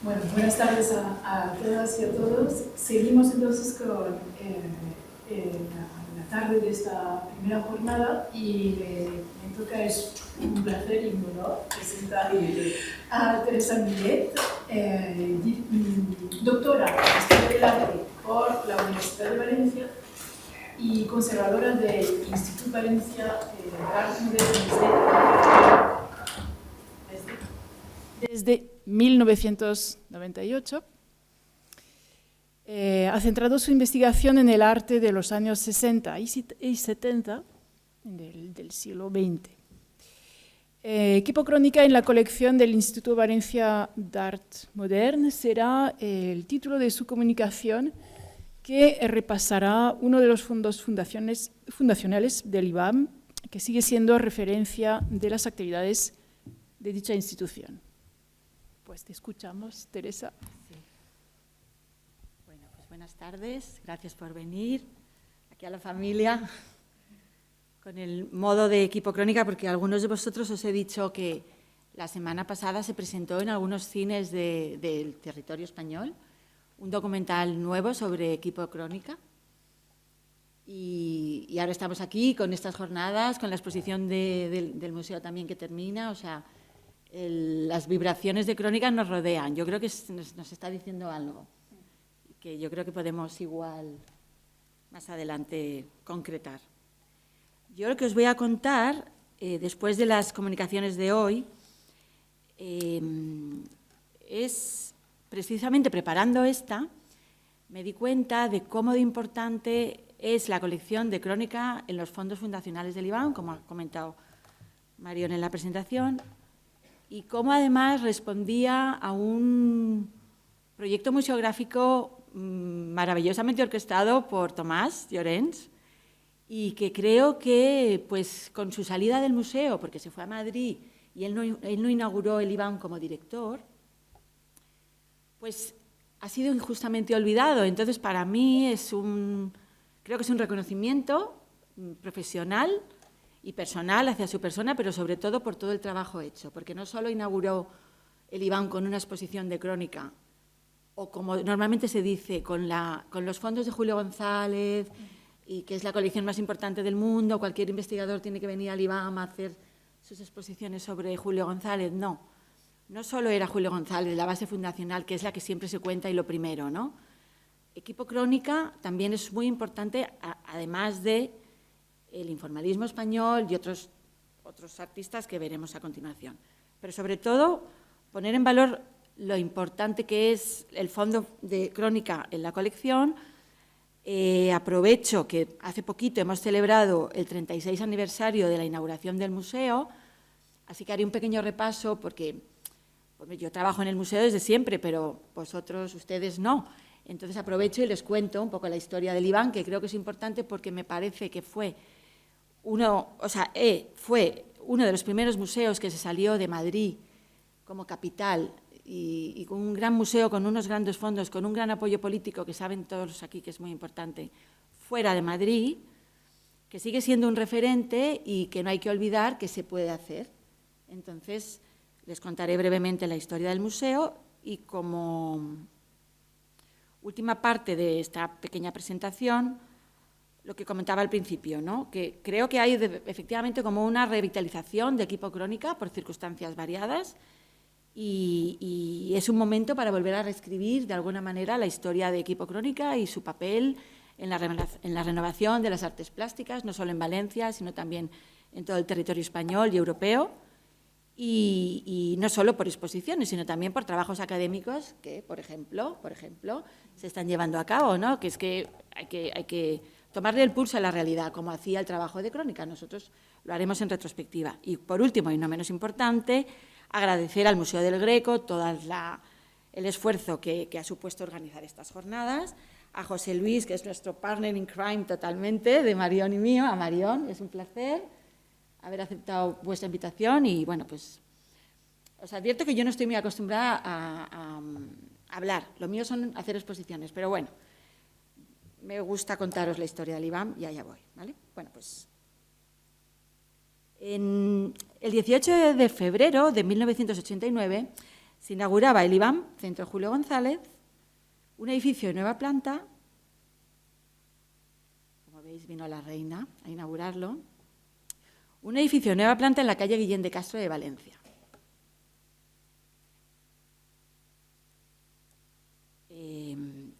Bueno, buenas tardes a todas y a todos. Seguimos entonces con la tarde de esta primera jornada y me toca, es un placer y un honor presentar a Teresa Millet, doctora en Historia del Arte por la Universidad de Valencia y conservadora del Instituto Valencia d'Art Modern desde 1998. Ha centrado su investigación en el arte de los años 60 y 70 del siglo XX. Equipo Crónica en la colección del Instituto Valencia d'Art Modern será el título de su comunicación, que repasará uno de los fondos fundacionales del IVAM, que sigue siendo referencia de las actividades de dicha institución. Pues te escuchamos, Teresa. Sí. Bueno, pues buenas tardes, gracias por venir aquí a la familia con el modo de Equipo Crónica, porque a algunos de vosotros os he dicho que la semana pasada se presentó en algunos cines del territorio español un documental nuevo sobre Equipo Crónica y ahora estamos aquí con estas jornadas, con la exposición del museo también que termina, o sea, las vibraciones de Crónica nos rodean. Yo creo que nos está diciendo algo, que yo creo que podemos igual más adelante concretar. Yo lo que os voy a contar, después de las comunicaciones de hoy, es precisamente preparando esta, me di cuenta de cómo de importante es la colección de Crónica en los fondos fundacionales del IVAM, como ha comentado Marión en la presentación, y cómo además respondía a un proyecto museográfico maravillosamente orquestado por Tomás Llorens, y que creo que pues, con su salida del museo, porque se fue a Madrid y él no inauguró el IVAM como director, pues ha sido injustamente olvidado. Entonces, para mí creo que es un reconocimiento profesional y personal hacia su persona, pero sobre todo por todo el trabajo hecho, porque no solo inauguró el IVAM con una exposición de Crónica, o como normalmente se dice, con los fondos de Julio González, y que es la colección más importante del mundo, cualquier investigador tiene que venir al IVAM a hacer sus exposiciones sobre Julio González. No solo era Julio González, la base fundacional, que es la que siempre se cuenta y lo primero, ¿no? Equipo Crónica también es muy importante, además de el informalismo español y otros artistas que veremos a continuación. Pero sobre todo, poner en valor lo importante que es el fondo de Crónica en la colección. Aprovecho que hace poquito hemos celebrado el 36 aniversario de la inauguración del museo, así que haré un pequeño repaso porque yo trabajo en el museo desde siempre, pero ustedes no. Entonces aprovecho y les cuento un poco la historia del IVAM, que creo que es importante porque me parece que fue uno de los primeros museos que se salió de Madrid como capital y con un gran museo, con unos grandes fondos, con un gran apoyo político, que saben todos aquí que es muy importante, fuera de Madrid, que sigue siendo un referente y que no hay que olvidar que se puede hacer. Entonces, les contaré brevemente la historia del museo y como última parte de esta pequeña presentación, lo que comentaba al principio, ¿no? Que creo que hay efectivamente como una revitalización de Equipo Crónica por circunstancias variadas y es un momento para volver a reescribir de alguna manera la historia de Equipo Crónica y su papel en la renovación de las artes plásticas, no solo en Valencia, sino también en todo el territorio español y europeo, y no solo por exposiciones, sino también por trabajos académicos que, por ejemplo, se están llevando a cabo, ¿no? Que es que hay que tomarle el pulso a la realidad, como hacía el trabajo de Crónica. Nosotros lo haremos en retrospectiva. Y, por último, y no menos importante, agradecer al Museo del Greco todo el esfuerzo que ha supuesto organizar estas jornadas, a José Luis, que es nuestro partner in crime totalmente, de Marión y mío. A Marión, es un placer haber aceptado vuestra invitación y, bueno, pues os advierto que yo no estoy muy acostumbrada a hablar. Lo mío son hacer exposiciones, pero bueno, me gusta contaros la historia del IVAM y allá voy, ¿vale? Bueno, pues el 18 de febrero de 1989 se inauguraba el IBAM Centro Julio González, un edificio de nueva planta. Como veis, vino la reina a inaugurarlo. Un edificio de nueva planta en la calle Guillén de Castro de Valencia.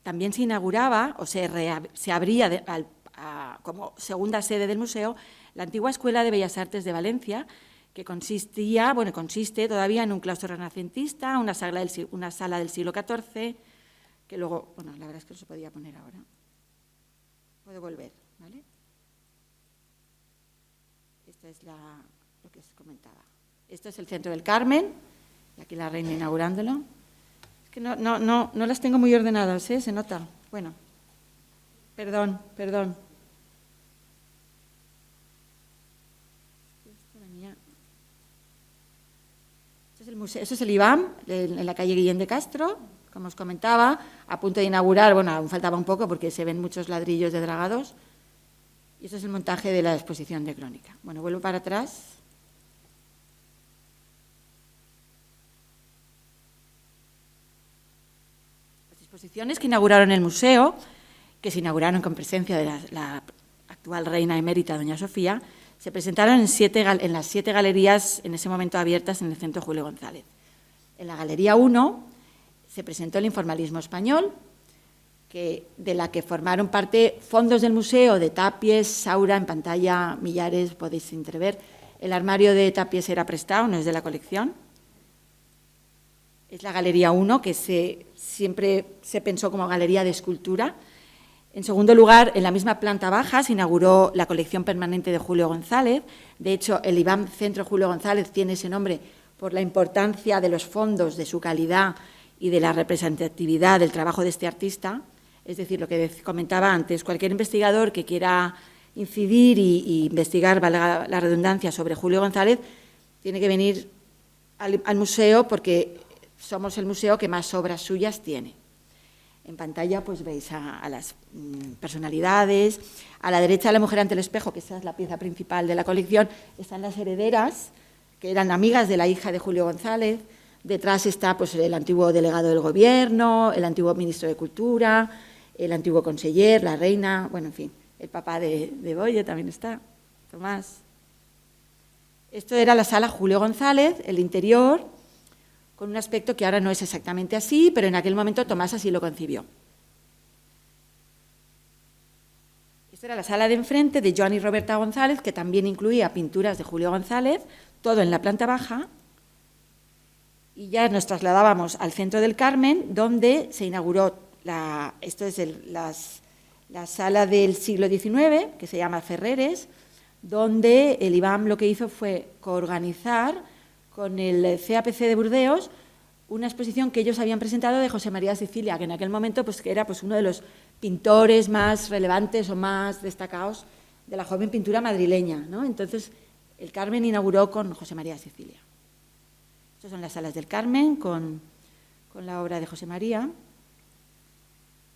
También se inauguraba, o se abría como segunda sede del museo, la antigua Escuela de Bellas Artes de Valencia, que consiste todavía en un claustro renacentista, una sala del siglo XIV, que luego, la verdad es que no se podía poner ahora. Puedo volver, ¿vale? Esta es lo que os comentaba. Esto es el Centro del Carmen, y aquí la reina inaugurándolo. Es que no las tengo muy ordenadas, ¿eh? Se nota. Bueno, perdón. Este es el IBAM, en la calle Guillén de Castro, como os comentaba, a punto de inaugurar, aún faltaba un poco porque se ven muchos ladrillos de dragados. Y este es el montaje de la exposición de Crónica. Bueno, vuelvo para atrás. Las exposiciones que inauguraron el museo, que se inauguraron con presencia de la actual reina emérita, doña Sofía, se presentaron en las 7 galerías en ese momento abiertas en el Centro Julio González. En la Galería 1 se presentó el informalismo español, de la que formaron parte fondos del museo de Tapies, Saura, en pantalla Millares, podéis entrever. El armario de Tapies era prestado, no es de la colección. Es la Galería 1, que siempre se pensó como galería de escultura. En segundo lugar, en la misma planta baja se inauguró la colección permanente de Julio González. De hecho, el IBAM Centro Julio González tiene ese nombre por la importancia de los fondos, de su calidad y de la representatividad del trabajo de este artista. Es decir, lo que comentaba antes, cualquier investigador que quiera incidir y investigar, valga la redundancia, sobre Julio González, tiene que venir al museo porque somos el museo que más obras suyas tiene. En pantalla pues veis a las personalidades. A la derecha, la mujer ante el espejo, que esa es la pieza principal de la colección, están las herederas, que eran amigas de la hija de Julio González. Detrás está pues, el antiguo delegado del gobierno, el antiguo ministro de Cultura, el antiguo conseller, la reina, en fin, el papá de Boye también está, Tomás. Esto era la sala Julio González, el interior, con un aspecto que ahora no es exactamente así, pero en aquel momento Tomás así lo concibió. Esta era la sala de enfrente de Joan y Roberta González, que también incluía pinturas de Julio González, todo en la planta baja. Y ya nos trasladábamos al Centro del Carmen, donde se inauguró, esto es la sala del siglo XIX, que se llama Ferreres, donde el IBAM lo que hizo fue coorganizar con el CAPC de Burdeos una exposición que ellos habían presentado de José María Sicilia, que en aquel momento era uno de los pintores más relevantes o más destacados de la joven pintura madrileña, ¿no? Entonces, el Carmen inauguró con José María Sicilia. Estas son las salas del Carmen con la obra de José María.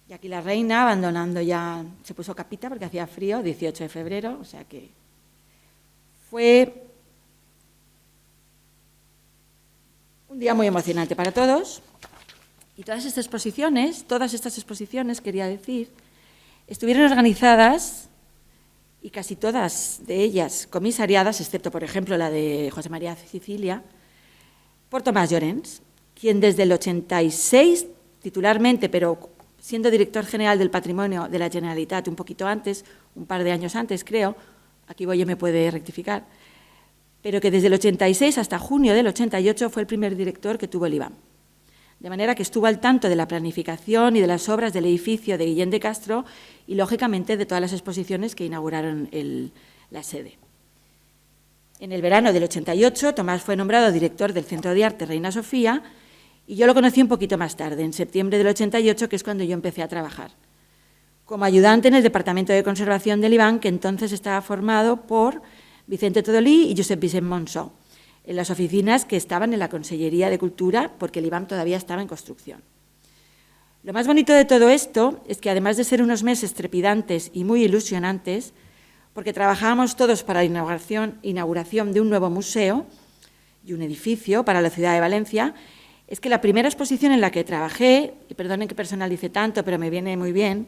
Y aquí la reina, abandonando ya, se puso capita porque hacía frío, 18 de febrero, o sea que fue un día muy emocionante para todos. Y todas estas exposiciones, quería decir, estuvieron organizadas y casi todas de ellas comisariadas, excepto, por ejemplo, la de José María Sicilia, por Tomás Llorens, quien desde el 86, titularmente, pero siendo director general del Patrimonio de la Generalitat un poquito antes, un par de años antes, creo, aquí Boye me puede rectificar, pero que desde el 86 hasta junio del 88 fue el primer director que tuvo el IBAM. De manera que estuvo al tanto de la planificación y de las obras del edificio de Guillén de Castro y, lógicamente, de todas las exposiciones que inauguraron la sede. En el verano del 88, Tomás fue nombrado director del Centro de Arte Reina Sofía y yo lo conocí un poquito más tarde, en septiembre del 88, que es cuando yo empecé a trabajar, como ayudante en el Departamento de Conservación del IBAM, que entonces estaba formado por Vicente Todolí y Josep Vicent Monsó, en las oficinas que estaban en la Consellería de Cultura, porque el IBAM todavía estaba en construcción. Lo más bonito de todo esto es que, además de ser unos meses trepidantes y muy ilusionantes, porque trabajábamos todos para la inauguración de un nuevo museo y un edificio para la ciudad de Valencia, es que la primera exposición en la que trabajé, y perdonen que personalice tanto, pero me viene muy bien,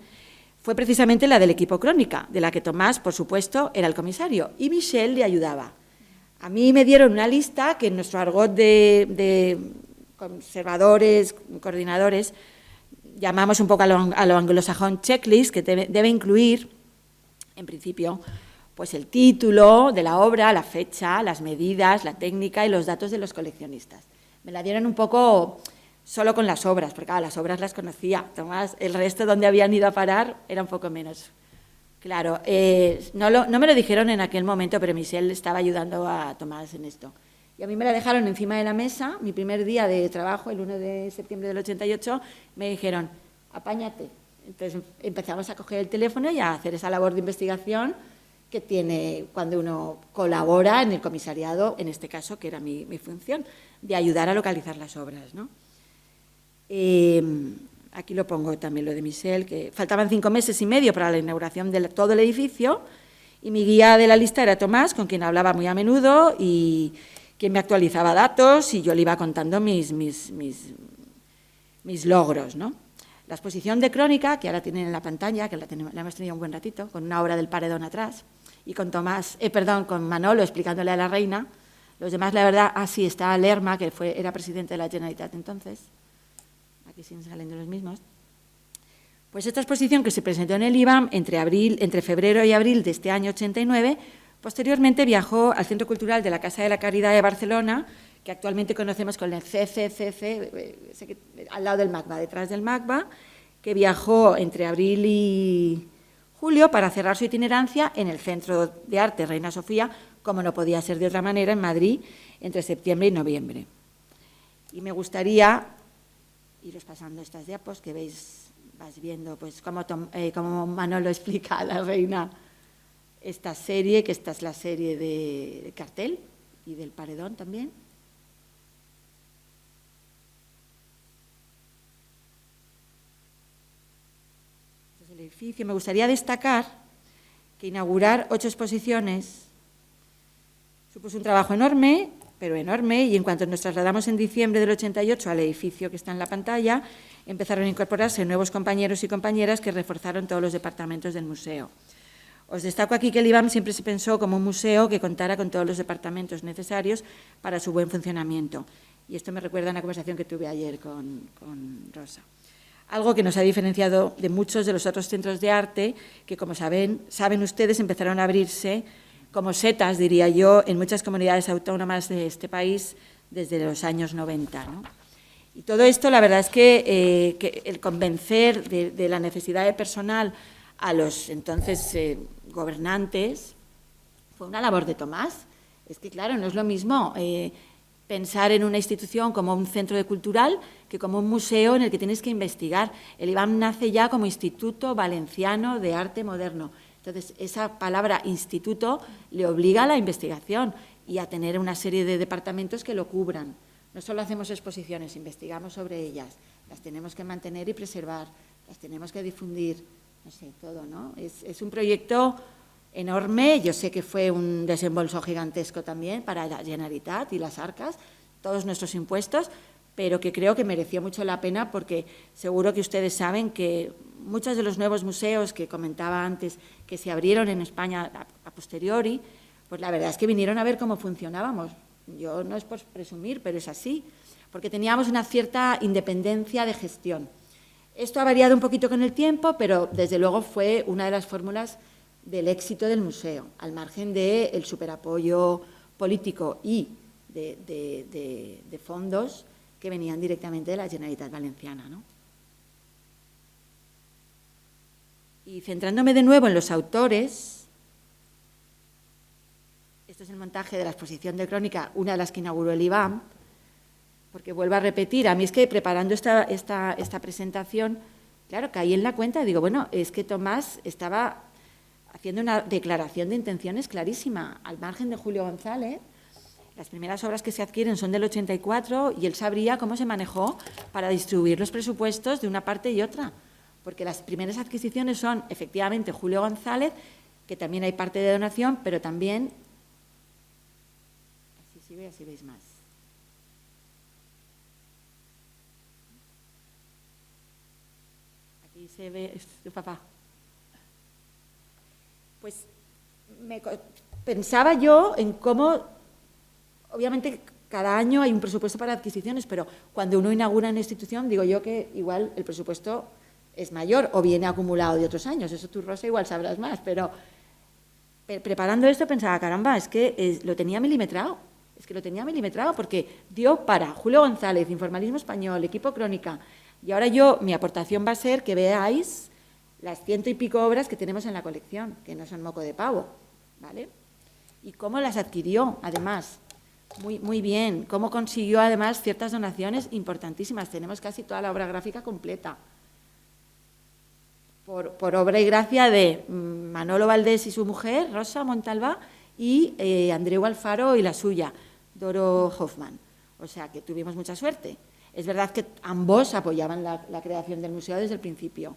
fue precisamente la del equipo Crónica, de la que Tomás, por supuesto, era el comisario, y Michel le ayudaba. A mí me dieron una lista que en nuestro argot de conservadores, coordinadores, llamamos un poco a lo anglosajón checklist, que debe incluir, en principio, pues el título de la obra, la fecha, las medidas, la técnica y los datos de los coleccionistas. Me la dieron un poco solo con las obras, porque las obras las conocía, Tomás, el resto donde habían ido a parar era un poco menos. Claro, no me lo dijeron en aquel momento, pero Michel estaba ayudando a Tomás en esto. Y a mí me la dejaron encima de la mesa, mi primer día de trabajo, el 1 de septiembre del 88, me dijeron, apáñate. Entonces empezamos a coger el teléfono y a hacer esa labor de investigación que tiene cuando uno colabora en el comisariado, en este caso, que era mi función, de ayudar a localizar las obras, ¿no? Aquí lo pongo también lo de Michel, que faltaban 5 meses y medio para la inauguración de todo el edificio, y mi guía de la lista era Tomás, con quien hablaba muy a menudo, y quien me actualizaba datos, y yo le iba contando mis logros, ¿no? La exposición de Crónica, que ahora tienen en la pantalla, que la hemos tenido un buen ratito, con una obra del Paredón atrás, y con con Manolo explicándole a la reina. Los demás, la verdad, sí, está Lerma, que era presidente de la Generalitat entonces. Aquí siguen saliendo los mismos. Pues esta exposición que se presentó en el IBAM entre febrero y abril de este año 89, posteriormente viajó al Centro Cultural de la Casa de la Caridad de Barcelona, que actualmente conocemos con el CCCC, al lado del MACBA, detrás del MACBA, que viajó entre abril y julio para cerrar su itinerancia en el Centro de Arte Reina Sofía, como no podía ser de otra manera, en Madrid, entre septiembre y noviembre. Y me gustaría iros pasando estas diapos que vas viendo pues cómo Manolo explica a la reina esta serie, que esta es la serie de Cartel y del Paredón también. Este es el edificio. Me gustaría destacar que inaugurar 8 exposiciones supuso un trabajo enorme, pero enorme, y en cuanto nos trasladamos en diciembre del 88 al edificio que está en la pantalla, empezaron a incorporarse nuevos compañeros y compañeras que reforzaron todos los departamentos del museo. Os destaco aquí que el IBAM siempre se pensó como un museo que contara con todos los departamentos necesarios para su buen funcionamiento. Y esto me recuerda a una conversación que tuve ayer con Rosa. Algo que nos ha diferenciado de muchos de los otros centros de arte que, como saben ustedes, empezaron a abrirse como setas, diría yo, en muchas comunidades autónomas de este país desde los años 90, ¿no? Y todo esto, la verdad es que el convencer de la necesidad de personal a los entonces gobernantes fue una labor de Tomás. Es que, claro, no es lo mismo pensar en una institución como un centro cultural que como un museo en el que tienes que investigar. El IBAM nace ya como Instituto Valenciano de Arte Moderno. Entonces, esa palabra instituto le obliga a la investigación y a tener una serie de departamentos que lo cubran. No solo hacemos exposiciones, investigamos sobre ellas, las tenemos que mantener y preservar, las tenemos que difundir, no sé, todo, ¿no? Es un proyecto enorme, yo sé que fue un desembolso gigantesco también para la Generalitat y las arcas, todos nuestros impuestos, pero que creo que mereció mucho la pena porque seguro que ustedes saben que muchos de los nuevos museos que comentaba antes, que se abrieron en España a posteriori, pues la verdad es que vinieron a ver cómo funcionábamos. Yo no es por presumir, pero es así, porque teníamos una cierta independencia de gestión. Esto ha variado un poquito con el tiempo, pero desde luego fue una de las fórmulas del éxito del museo, al margen del superapoyo político y de fondos que venían directamente de la Generalitat Valenciana, ¿no? Y centrándome de nuevo en los autores, esto es el montaje de la exposición de Crónica, una de las que inauguró el IBAM, porque vuelvo a repetir, a mí es que preparando esta presentación, claro, caí en la cuenta, digo, bueno, es que Tomás estaba haciendo una declaración de intenciones clarísima, al margen de Julio González. Las primeras obras que se adquieren son del 84 y él sabría cómo se manejó para distribuir los presupuestos de una parte y otra, porque las primeras adquisiciones son efectivamente Julio González, que también hay parte de donación, pero también, así veis más. Ahí se ve, es tu papá. Pues pensaba yo en cómo, obviamente cada año hay un presupuesto para adquisiciones, pero cuando uno inaugura una institución, digo yo que igual el presupuesto es mayor o viene acumulado de otros años. Eso tú, Rosa, igual sabrás más, pero preparando esto pensaba, caramba, es que lo tenía milimetrado. Es que lo tenía milimetrado porque dio para Julio González, Informalismo Español, Equipo Crónica, y ahora mi aportación va a ser que veáis las 100 y pico obras que tenemos en la colección, que no son moco de pavo, ¿vale? Y cómo las adquirió, además, muy bien, cómo consiguió, además, ciertas donaciones importantísimas. Tenemos casi toda la obra gráfica completa, por obra y gracia de Manolo Valdés y su mujer, Rosa Montalbá, y Andreu Alfaro y la suya, Doro Hoffman. O sea, que tuvimos mucha suerte. Es verdad que ambos apoyaban la creación del museo desde el principio.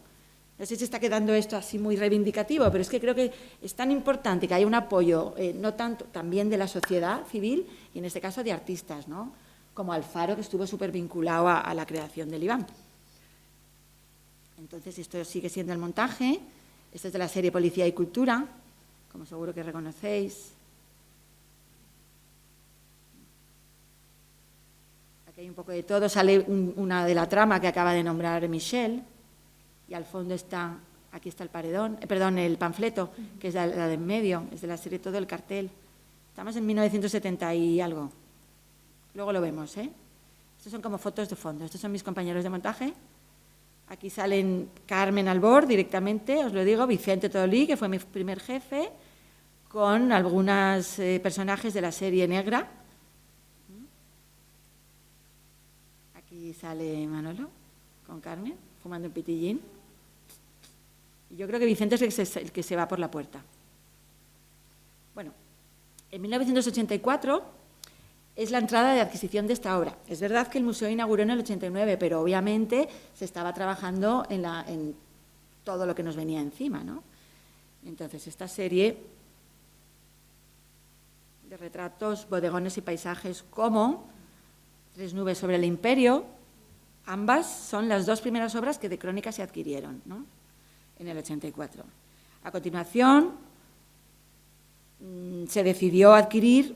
No sé si está quedando esto así muy reivindicativo, pero es que creo que es tan importante que haya un apoyo, no tanto también de la sociedad civil, y en este caso de artistas, ¿no? Como Alfaro, que estuvo súper vinculado a la creación del IBAM. Entonces, esto sigue siendo el montaje. Esto es de la serie Policía y Cultura, como seguro que reconocéis. Aquí hay un poco de todo. Sale una de la trama que acaba de nombrar Michelle, y al fondo está, aquí está el paredón, el panfleto, que es la de en medio, es de la serie Todo el cartel. Estamos en 1970 y algo. Luego lo vemos, ¿eh? Estos son como fotos de fondo. Estos son mis compañeros de montaje. Aquí salen Carmen Albor directamente, os lo digo, Vicente Tolí, que fue mi primer jefe, con algunos personajes de la serie negra. Aquí sale Manolo con Carmen, fumando un pitillín. Y yo creo que Vicente es el que se va por la puerta. Bueno, en 1984 es la entrada de adquisición de esta obra. Es verdad que el museo inauguró en el 89, pero obviamente se estaba trabajando en todo lo que nos venía encima, ¿no? Entonces, esta serie de retratos, bodegones y paisajes como Tres nubes sobre el imperio, ambas son las dos primeras obras que de Crónica se adquirieron, ¿no? En el 84. A continuación, se decidió adquirir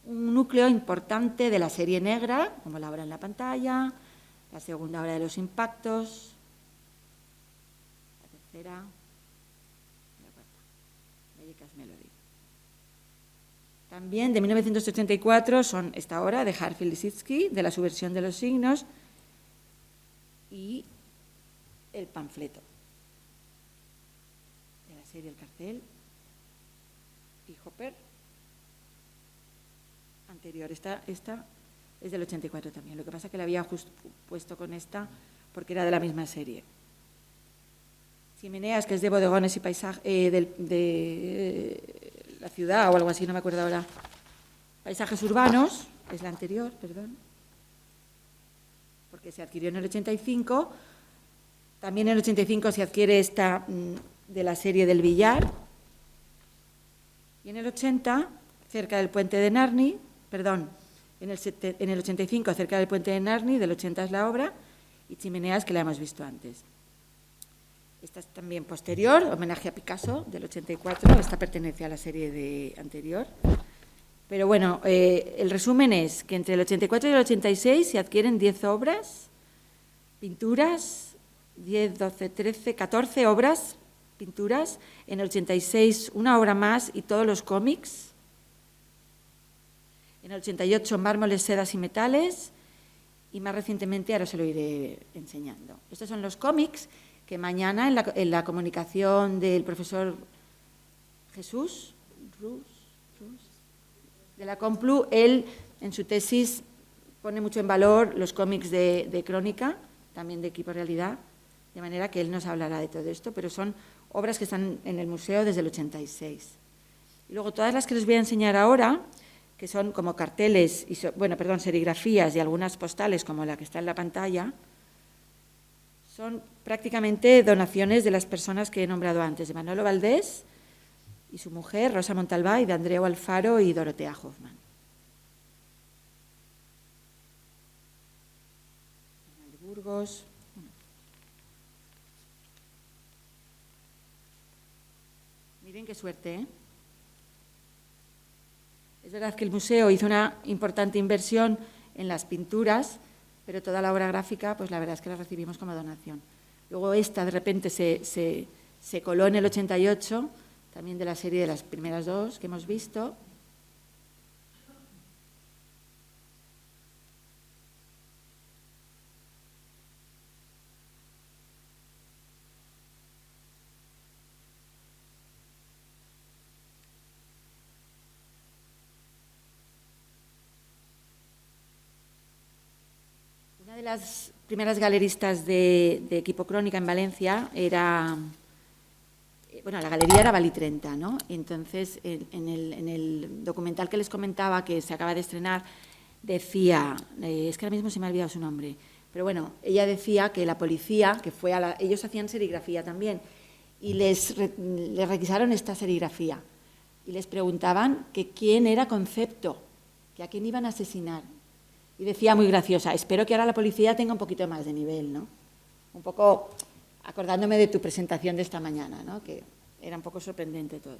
un núcleo importante de la serie negra, como la obra en la pantalla, la segunda obra de los impactos, la tercera, la cuarta, Vallecas Melody. También de 1984 son esta obra de Harfield Lisitzky, de la subversión de los signos, y el panfleto de la serie El cartel y Hopper. Anterior, esta es del 84 también, lo que pasa es que la había puesto con esta porque era de la misma serie. Chimeneas, que es de bodegones y paisajes de la ciudad o algo así, no me acuerdo ahora. Paisajes urbanos, es la anterior, perdón, porque se adquirió en el 85. También en el 85 se adquiere esta de la serie del billar. Y en el 80, cerca del puente de Narni, en el 85 cerca del puente de Narni, del 80 es la obra, y Chimeneas, que la hemos visto antes. Esta es también posterior, homenaje a Picasso, del 84, esta pertenece a la serie anterior. Pero bueno, el resumen es que entre el 84 y el 86 se adquieren 10 obras, pinturas, 10, 12, 13, 14 obras, pinturas, en el 86 una obra más y todos los cómics. En el 88 mármoles, sedas y metales, y más recientemente, ahora se lo iré enseñando. Estos son los cómics que mañana en la comunicación del profesor Jesús de la Complu, él en su tesis pone mucho en valor los cómics de Crónica, también de Equipo Realidad, de manera que él nos hablará de todo esto, pero son obras que están en el museo desde el 86. Y luego todas las que les voy a enseñar ahora, que son como carteles, serigrafías y algunas postales como la que está en la pantalla, son prácticamente donaciones de las personas que he nombrado antes, de Manolo Valdés y su mujer, Rosa Montalbá, y de Andreu Alfaro y Dorotea Hoffman. De Burgos. Miren qué suerte, ¿eh? Es verdad que el museo hizo una importante inversión en las pinturas, pero toda la obra gráfica, pues la verdad es que la recibimos como donación. Luego esta de repente se coló en el 88, también de la serie de las primeras dos que hemos visto. Una de las primeras galeristas de Equipo Crónica en Valencia era, bueno, la galería era Valí 30, ¿no? Entonces, en el documental que les comentaba, que se acaba de estrenar, decía, es que ahora mismo se me ha olvidado su nombre, pero bueno, ella decía que la policía, que fue ellos hacían serigrafía también, y les requisaron esta serigrafía, y les preguntaban que quién era Concepto, que a quién iban a asesinar. Y decía muy graciosa, espero que ahora la policía tenga un poquito más de nivel, ¿no? Un poco acordándome de tu presentación de esta mañana, ¿no? Que era un poco sorprendente todo.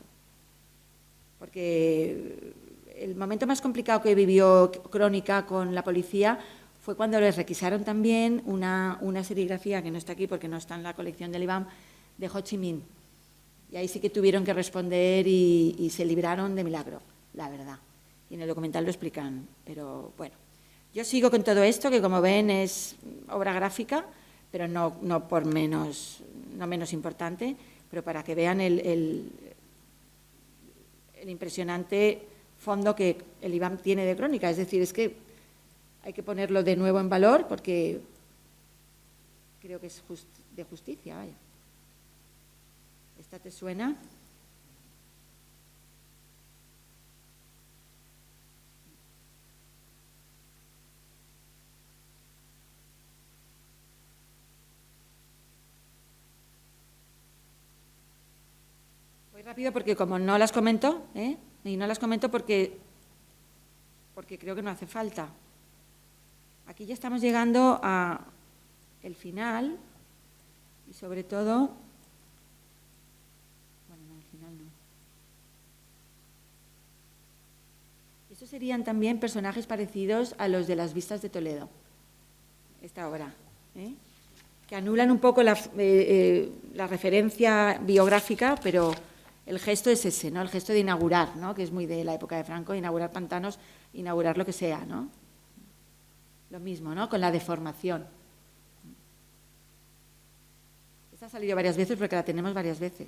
Porque el momento más complicado que vivió Crónica con la policía fue cuando les requisaron también una serigrafía, que no está aquí porque no está en la colección del IBAM, de Ho Chi Minh. Y ahí sí que tuvieron que responder y se libraron de milagro, la verdad. Y en el documental lo explican, pero bueno. Yo sigo con todo esto, que como ven es obra gráfica, pero no menos importante, pero para que vean el impresionante fondo que el IBAM tiene de Crónica. Es decir, es que hay que ponerlo de nuevo en valor porque creo que es de justicia, vaya. ¿Esta te suena? Rápido porque como no las comento, y no las comento porque creo que no hace falta. Aquí ya estamos llegando a el final y sobre todo, bueno, no, al final no. Estos serían también personajes parecidos a los de las vistas de Toledo, esta obra, que anulan un poco la referencia biográfica, pero el gesto es ese, ¿no? El gesto de inaugurar, ¿no? Que es muy de la época de Franco, inaugurar pantanos, inaugurar lo que sea, ¿no? Lo mismo, ¿no? Con la deformación. Esta ha salido varias veces porque la tenemos varias veces.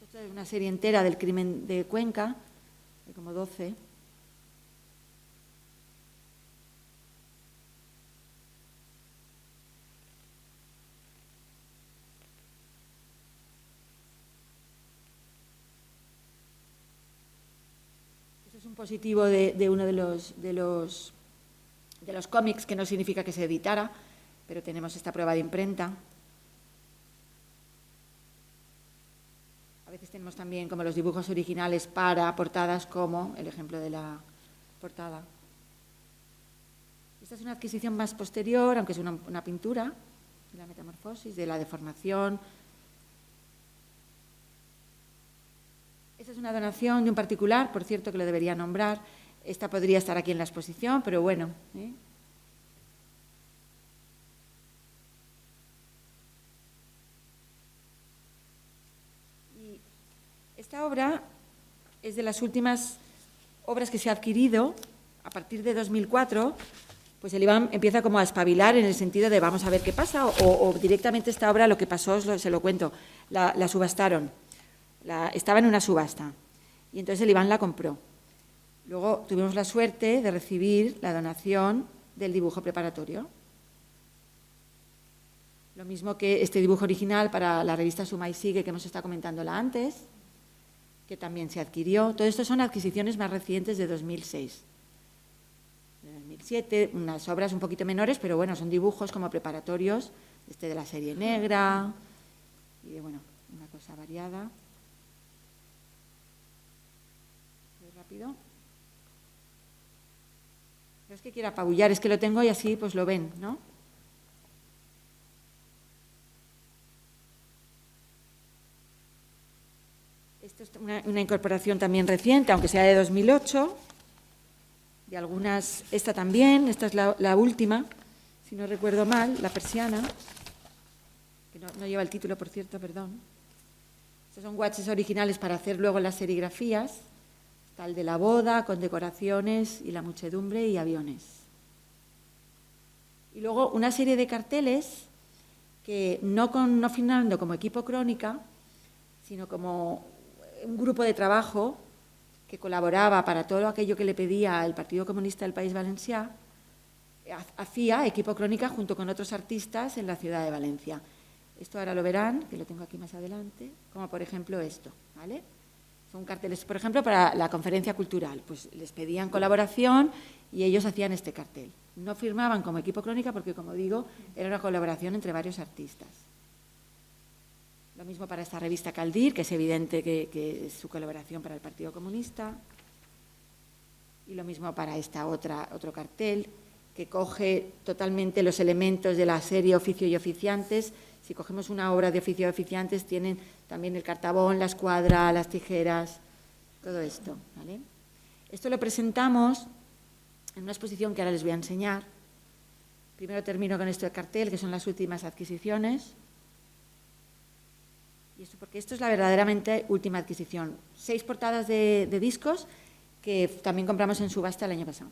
Esto es una serie entera del crimen de Cuenca, hay como 12. Es un positivo de uno de los cómics, que no significa que se editara, pero tenemos esta prueba de imprenta. A veces tenemos también como los dibujos originales para portadas, como el ejemplo de la portada. Esta es una adquisición más posterior, aunque es una pintura, de la metamorfosis, de la deformación. Esta es una donación de un particular, por cierto, que lo debería nombrar. Esta podría estar aquí en la exposición, pero bueno. Y esta obra es de las últimas obras que se ha adquirido a partir de 2004. Pues el IBAM empieza como a espabilar en el sentido de vamos a ver qué pasa, o directamente esta obra lo que pasó, se lo cuento, la subastaron. Estaba en una subasta y entonces el IBAM la compró. Luego tuvimos la suerte de recibir la donación del dibujo preparatorio. Lo mismo que este dibujo original para la revista Suma y Sigue, que hemos estado comentándola antes, que también se adquirió. Todo esto son adquisiciones más recientes de 2006. De 2007, unas obras un poquito menores, pero bueno, son dibujos como preparatorios, de la serie negra y de, bueno, una cosa variada. Rápido. No es que quiera apabullar, es que lo tengo y así pues lo ven, ¿no? una incorporación también reciente, aunque sea de 2008, de algunas, esta también, esta es la última, si no recuerdo mal, La persiana, que no lleva el título, por cierto, perdón. Estos son watches originales para hacer luego las serigrafías, está el de la boda, con decoraciones y la muchedumbre y aviones. Y luego una serie de carteles que no firmando como equipo Crónica, sino como un grupo de trabajo que colaboraba para todo aquello que le pedía el Partido Comunista del País Valencià, hacía equipo Crónica junto con otros artistas en la ciudad de Valencia. Esto ahora lo verán, que lo tengo aquí más adelante, como por ejemplo esto, ¿vale? Son carteles, por ejemplo, para la conferencia cultural, pues les pedían colaboración y ellos hacían este cartel. No firmaban como equipo Crónica porque, como digo, era una colaboración entre varios artistas. Lo mismo para esta revista Caldir, que es evidente que es su colaboración para el Partido Comunista. Y lo mismo para esta otro cartel, que coge totalmente los elementos de la serie Oficio y Oficiantes. Si cogemos una obra de Oficio y Oficiantes, tienen también el cartabón, la escuadra, las tijeras, todo esto, ¿vale? Esto lo presentamos en una exposición que ahora les voy a enseñar. Primero termino con este cartel, que son las últimas adquisiciones. Y esto, porque esto es la verdaderamente última adquisición. 6 portadas de discos que también compramos en subasta el año pasado.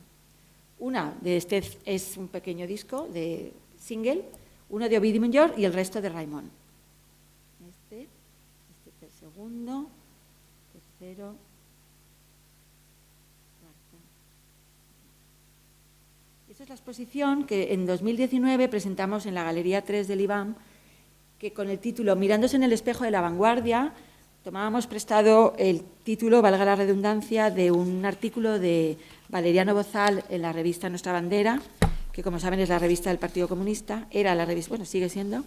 Una de este es un pequeño disco de single, uno de Ovidi Montllor y el resto de Raimon. Este es el segundo, tercero, cuarto. Esta es la exposición que en 2019 presentamos en la Galería 3 del IBAM, que con el título Mirándose en el espejo de la vanguardia, tomábamos prestado el título, valga la redundancia, de un artículo de Valeriano Bozal en la revista Nuestra Bandera, que como saben es la revista del Partido Comunista, era la revista, bueno, sigue siendo,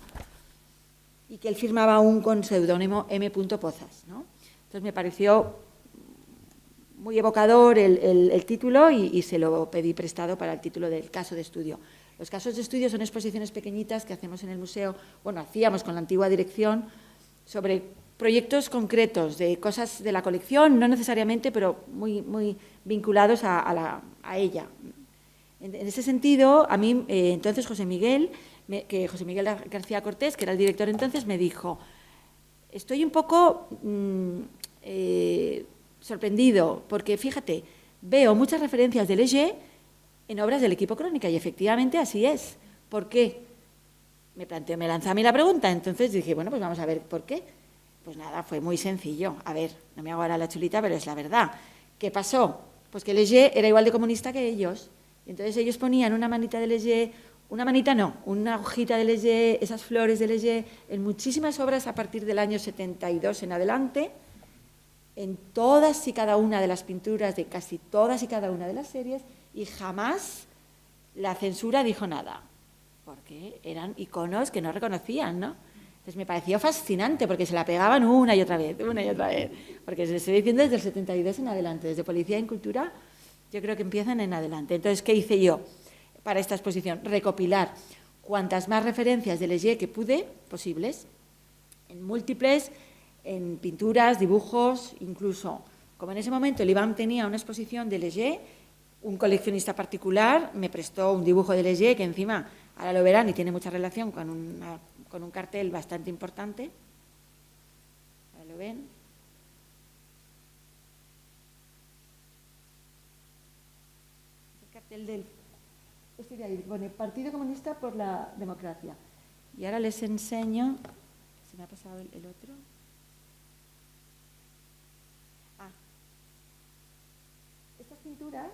y que él firmaba aún con seudónimo M. Pozas, ¿no? Entonces me pareció muy evocador el título y se lo pedí prestado para el título del caso de estudio. Los casos de estudio son exposiciones pequeñitas que hacemos en el museo, bueno, hacíamos con la antigua dirección, sobre proyectos concretos de cosas de la colección, no necesariamente, pero muy vinculados a ella. En ese sentido, a mí, entonces, José Miguel García Cortés, que era el director entonces, me dijo, estoy un poco sorprendido, porque fíjate, veo muchas referencias de Léger en obras del equipo Crónica, y efectivamente así es. ¿Por qué? Me lanzó a mí la pregunta, entonces dije, bueno, pues vamos a ver por qué. Pues nada, fue muy sencillo. A ver, no me hago ahora la chulita, pero es la verdad. ¿Qué pasó? Pues que Léger era igual de comunista que ellos. Y entonces ellos ponían una manita de Léger, una manita no, una hojita de Léger, esas flores de Léger, en muchísimas obras a partir del año 72 en adelante, en todas y cada una de las pinturas de casi todas y cada una de las series, y jamás la censura dijo nada, porque eran iconos que no reconocían, ¿no? Entonces me pareció fascinante, porque se la pegaban una y otra vez, porque se estoy diciendo desde el 72 en adelante, desde Policía en Cultura, yo creo que empiezan en adelante. Entonces, ¿qué hice yo para esta exposición? Recopilar cuantas más referencias de Léger que pude, posibles, en múltiples, en pinturas, dibujos, incluso, como en ese momento el IBAM tenía una exposición de Léger, un coleccionista particular me prestó un dibujo de Léger que encima, ahora lo verán y tiene mucha relación con un cartel bastante importante. Ahora lo ven. Es el cartel del pone Partido Comunista por la Democracia. Y ahora les enseño, se me ha pasado el otro. Estas pinturas,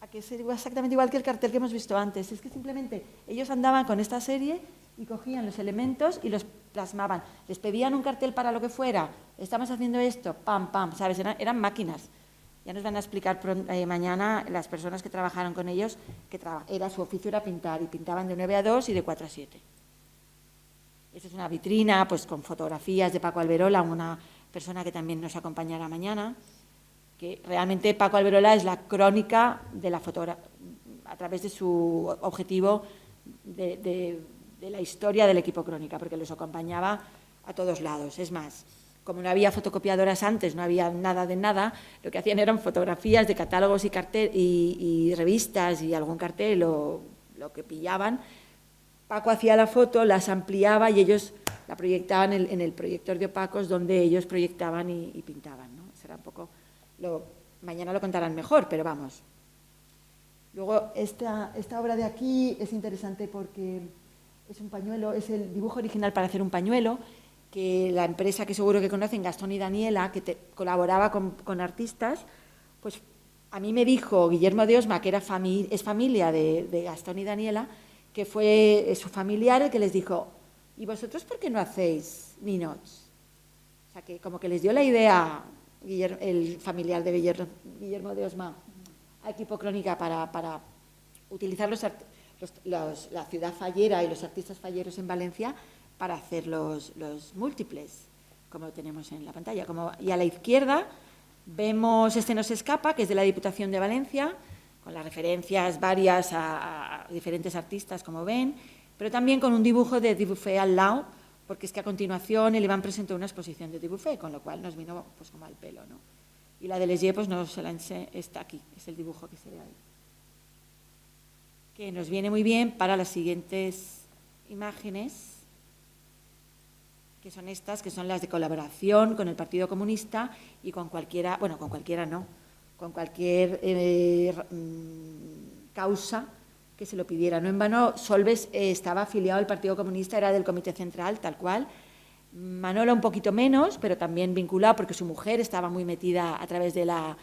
a que es exactamente igual que el cartel que hemos visto antes, es que simplemente ellos andaban con esta serie y cogían los elementos y los plasmaban. Les pedían un cartel para lo que fuera, estamos haciendo esto, pam, pam, ¿sabes? Eran máquinas. Ya nos van a explicar mañana las personas que trabajaron con ellos, que era su oficio era pintar, y pintaban de 9 a 2 y de 4 a 7. Esta es una vitrina pues, con fotografías de Paco Alberola, una persona que también nos acompañará mañana, que realmente Paco Alberola es la crónica de la fotografía, a través de su objetivo de la historia del equipo Crónica, porque los acompañaba a todos lados. Es más, como no había fotocopiadoras antes, no había nada de nada, lo que hacían eran fotografías de catálogos y revistas y algún cartel o lo que pillaban. Paco hacía la foto, las ampliaba y ellos la proyectaban en el proyector de Opacos, donde ellos proyectaban y pintaban, ¿no? Será un poco mañana lo contarán mejor, pero vamos. Luego, esta obra de aquí es interesante porque es un pañuelo, es el dibujo original para hacer un pañuelo, que la empresa que seguro que conocen, Gastón y Daniela, que colaboraba con artistas, pues a mí me dijo Guillermo de Osma, que es familia de Gastón y Daniela, que fue su familiar el que les dijo, ¿y vosotros por qué no hacéis ninots? O sea, que como que les dio la idea el familiar de Guillermo de Osma a Equipo Crónica para utilizar la ciudad fallera y los artistas falleros en Valencia para hacer los múltiples, como tenemos en la pantalla. Y a la izquierda vemos Este no se escapa, que es de la Diputación de Valencia, con las referencias varias a diferentes artistas, como ven, pero también con un dibujo de Dubuffet al lado, porque es que a continuación el Iván presentó una exposición de Dubuffet, con lo cual nos vino pues como al pelo, ¿no? Y la de Léger, pues no se la enseñé, está aquí, es el dibujo que se ve ahí. Que nos viene muy bien para las siguientes imágenes, que son estas, que son las de colaboración con el Partido Comunista y con cualquiera, bueno, con cualquiera no, con cualquier causa que se lo pidiera. No en vano, Solbes estaba afiliado al Partido Comunista, era del Comité Central, tal cual. Manola un poquito menos, pero también vinculado porque su mujer estaba muy metida a través de la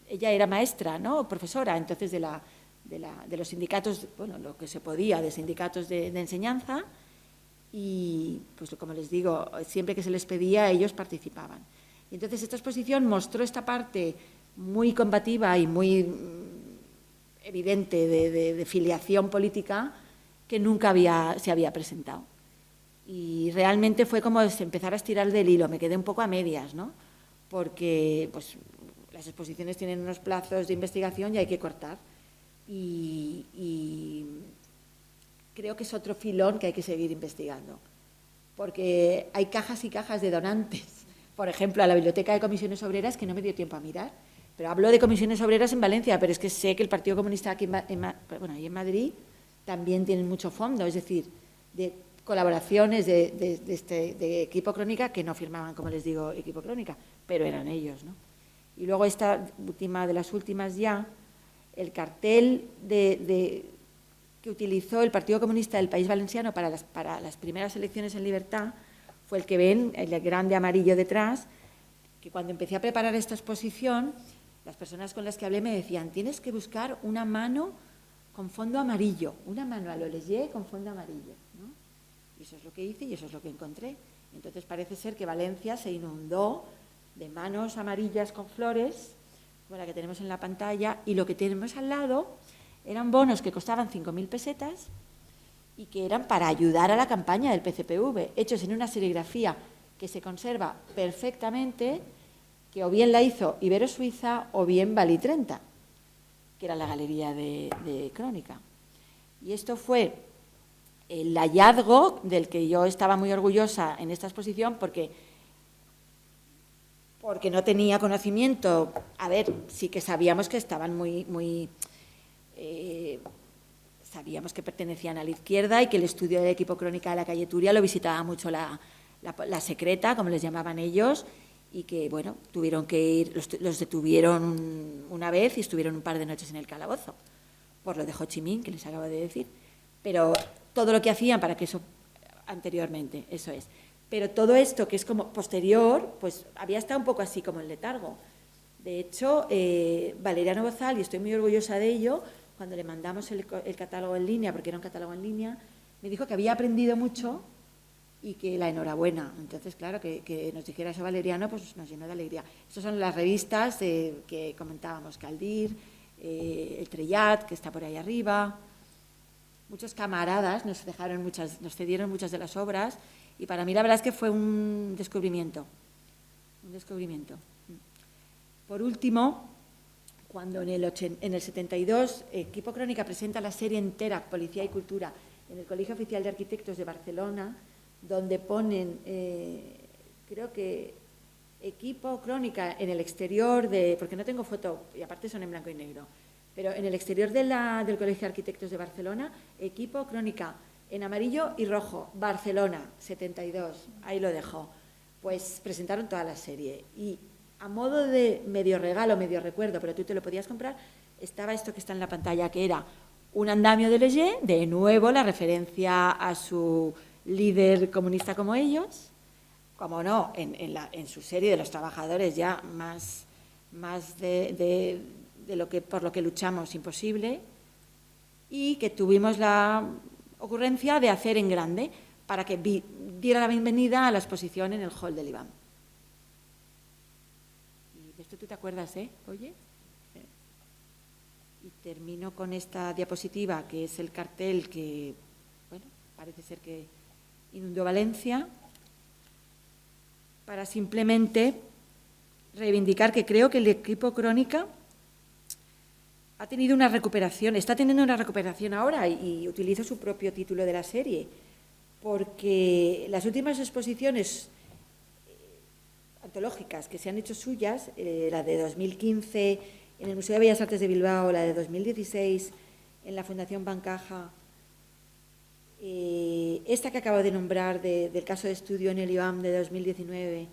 ella era maestra, ¿no? Profesora, entonces de los sindicatos, bueno, lo que se podía, de sindicatos de enseñanza, y pues como les digo, siempre que se les pedía, ellos participaban. Y entonces esta exposición mostró esta parte muy combativa y muy evidente de filiación política que nunca se había presentado. Y realmente fue como empezar a estirar del hilo, me quedé un poco a medias, ¿no? Porque pues, las exposiciones tienen unos plazos de investigación y hay que cortar. Y creo que es otro filón que hay que seguir investigando, porque hay cajas y cajas de donantes. Por ejemplo, a la Biblioteca de Comisiones Obreras, que no me dio tiempo a mirar, pero hablo de Comisiones Obreras en Valencia, pero es que sé que el Partido Comunista aquí en Madrid también tienen mucho fondo, es decir, de colaboraciones de Equipo Crónica que no firmaban, como les digo, Equipo Crónica, pero eran ellos, ¿no? Y luego esta última de las últimas ya, el cartel que utilizó el Partido Comunista del País Valenciano para las primeras elecciones en libertad fue el que ven, el grande amarillo detrás, que cuando empecé a preparar esta exposición, las personas con las que hablé me decían, tienes que buscar una mano con fondo amarillo, una mano a lo Léger con fondo amarillo, ¿no? Y eso es lo que hice y eso es lo que encontré. Entonces parece ser que Valencia se inundó de manos amarillas con flores, como la que tenemos en la pantalla, y lo que tenemos al lado eran bonos que costaban 5.000 pesetas y que eran para ayudar a la campaña del PCPV, hechos en una serigrafía que se conserva perfectamente, que o bien la hizo Ibero Suiza o bien Bali 30, que era la galería de Crónica. Y esto fue el hallazgo del que yo estaba muy orgullosa en esta exposición porque no tenía conocimiento. A ver, sí que sabíamos que estaban sabíamos que pertenecían a la izquierda y que el estudio del Equipo Crónica de la calle Turia lo visitaba mucho la secreta, como les llamaban ellos, y que, bueno, tuvieron que ir, los detuvieron una vez y estuvieron un par de noches en el calabozo, por lo de Ho Chi Minh, que les acabo de decir. Pero todo lo que hacían para que eso, anteriormente, eso es. Pero todo esto, que es como posterior, pues había estado un poco así como en letargo. De hecho, Valeriano Bozal, y estoy muy orgullosa de ello, cuando le mandamos el catálogo en línea, porque era un catálogo en línea, me dijo que había aprendido mucho y que la enhorabuena. Entonces, claro, que nos dijera eso Valeriano, pues nos llenó de alegría. Estas son las revistas que comentábamos, Caldir, El Trellat, que está por ahí arriba. Muchos camaradas nos cedieron muchas de las obras y para mí la verdad es que fue un descubrimiento. Por último, cuando en el 72 Equipo Crónica presenta la serie entera Policía y Cultura en el Colegio Oficial de Arquitectos de Barcelona, donde ponen creo que equipo Crónica en el exterior porque no tengo foto, y aparte son en blanco y negro, pero en el exterior del Colegio de Arquitectos de Barcelona, equipo Crónica en amarillo y rojo, Barcelona, 72, ahí lo dejo. Pues presentaron toda la serie y a modo de medio regalo, medio recuerdo, pero tú te lo podías comprar, estaba esto que está en la pantalla, que era un andamio de Leger, de nuevo la referencia a su líder comunista como ellos, como no, en su serie de los trabajadores ya más de por lo que luchamos imposible, y que tuvimos la ocurrencia de hacer en grande para que diera la bienvenida a la exposición en el hall del IBAM. Y de esto tú te acuerdas, Oye. Y termino con esta diapositiva, que es el cartel que, bueno, parece ser que inundó Valencia, para simplemente reivindicar que creo que el equipo Crónica ha tenido una recuperación, está teniendo una recuperación ahora, y utilizo su propio título de la serie, porque las últimas exposiciones antológicas que se han hecho suyas, la de 2015 en el Museo de Bellas Artes de Bilbao, la de 2016 en la Fundación Bancaja, esta que acabo de nombrar del caso de estudio en el IBAM de 2019,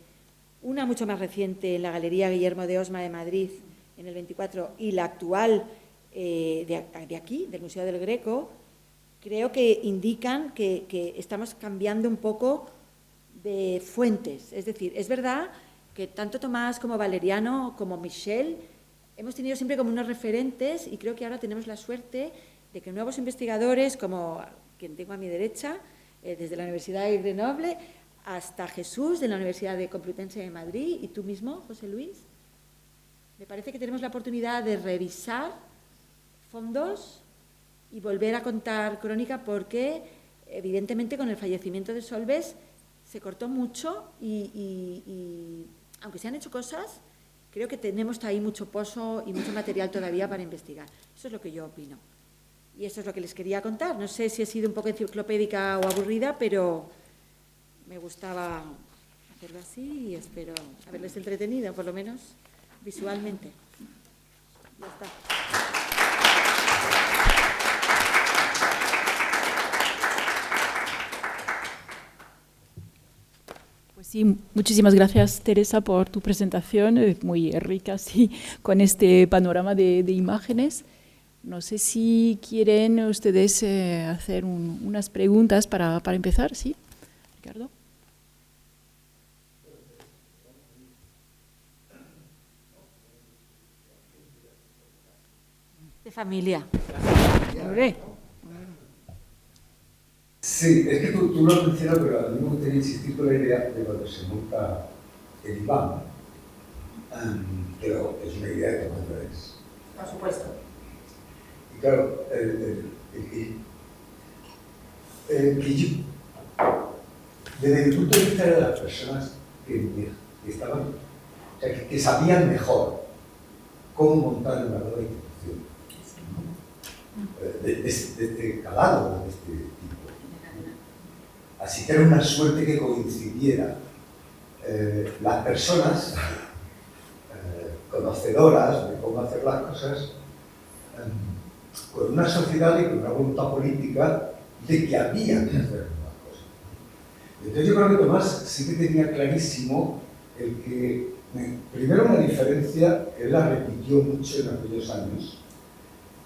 una mucho más reciente en la Galería Guillermo de Osma de Madrid en el 24 y la actual de aquí, del Museo del Greco, creo que indican que estamos cambiando un poco de fuentes. Es decir, es verdad que tanto Tomás como Valeriano como Michel hemos tenido siempre como unos referentes, y creo que ahora tenemos la suerte de que nuevos investigadores, como quien tengo a mi derecha, desde la Universidad de Grenoble hasta Jesús de la Universidad Complutense de Madrid, y tú mismo, José Luis, me parece que tenemos la oportunidad de revisar fondos y volver a contar crónica, porque evidentemente con el fallecimiento de Solbes se cortó mucho y aunque se han hecho cosas, creo que tenemos ahí mucho pozo y mucho material todavía para investigar. Eso es lo que yo opino. Y eso es lo que les quería contar. No sé si he sido un poco enciclopédica o aburrida, pero me gustaba hacerlo así y espero haberles entretenido, por lo menos visualmente. Ya está. Pues sí, muchísimas gracias, Teresa, por tu presentación, muy rica, sí, con este panorama de imágenes. No sé si quieren ustedes hacer unas preguntas para empezar, ¿sí? Ricardo. De familia. Sí, es que tú lo has mencionado, pero a mí me gustaría insistir con la idea de cuando se monta el IBAM, pero es una idea de Tomás Llorens. Por supuesto. Y claro, desde el punto de vista de las personas que estaban, o sea, que sabían mejor cómo montar una nueva institución, ¿no? de este calado, de este tipo. Así que era una suerte que coincidiera las personas conocedoras de cómo hacer las cosas, con una sociedad y con una voluntad política de que había que hacer las cosas. Entonces yo creo que Tomás sí que tenía clarísimo el que, primero, una diferencia que él la repitió mucho en aquellos años,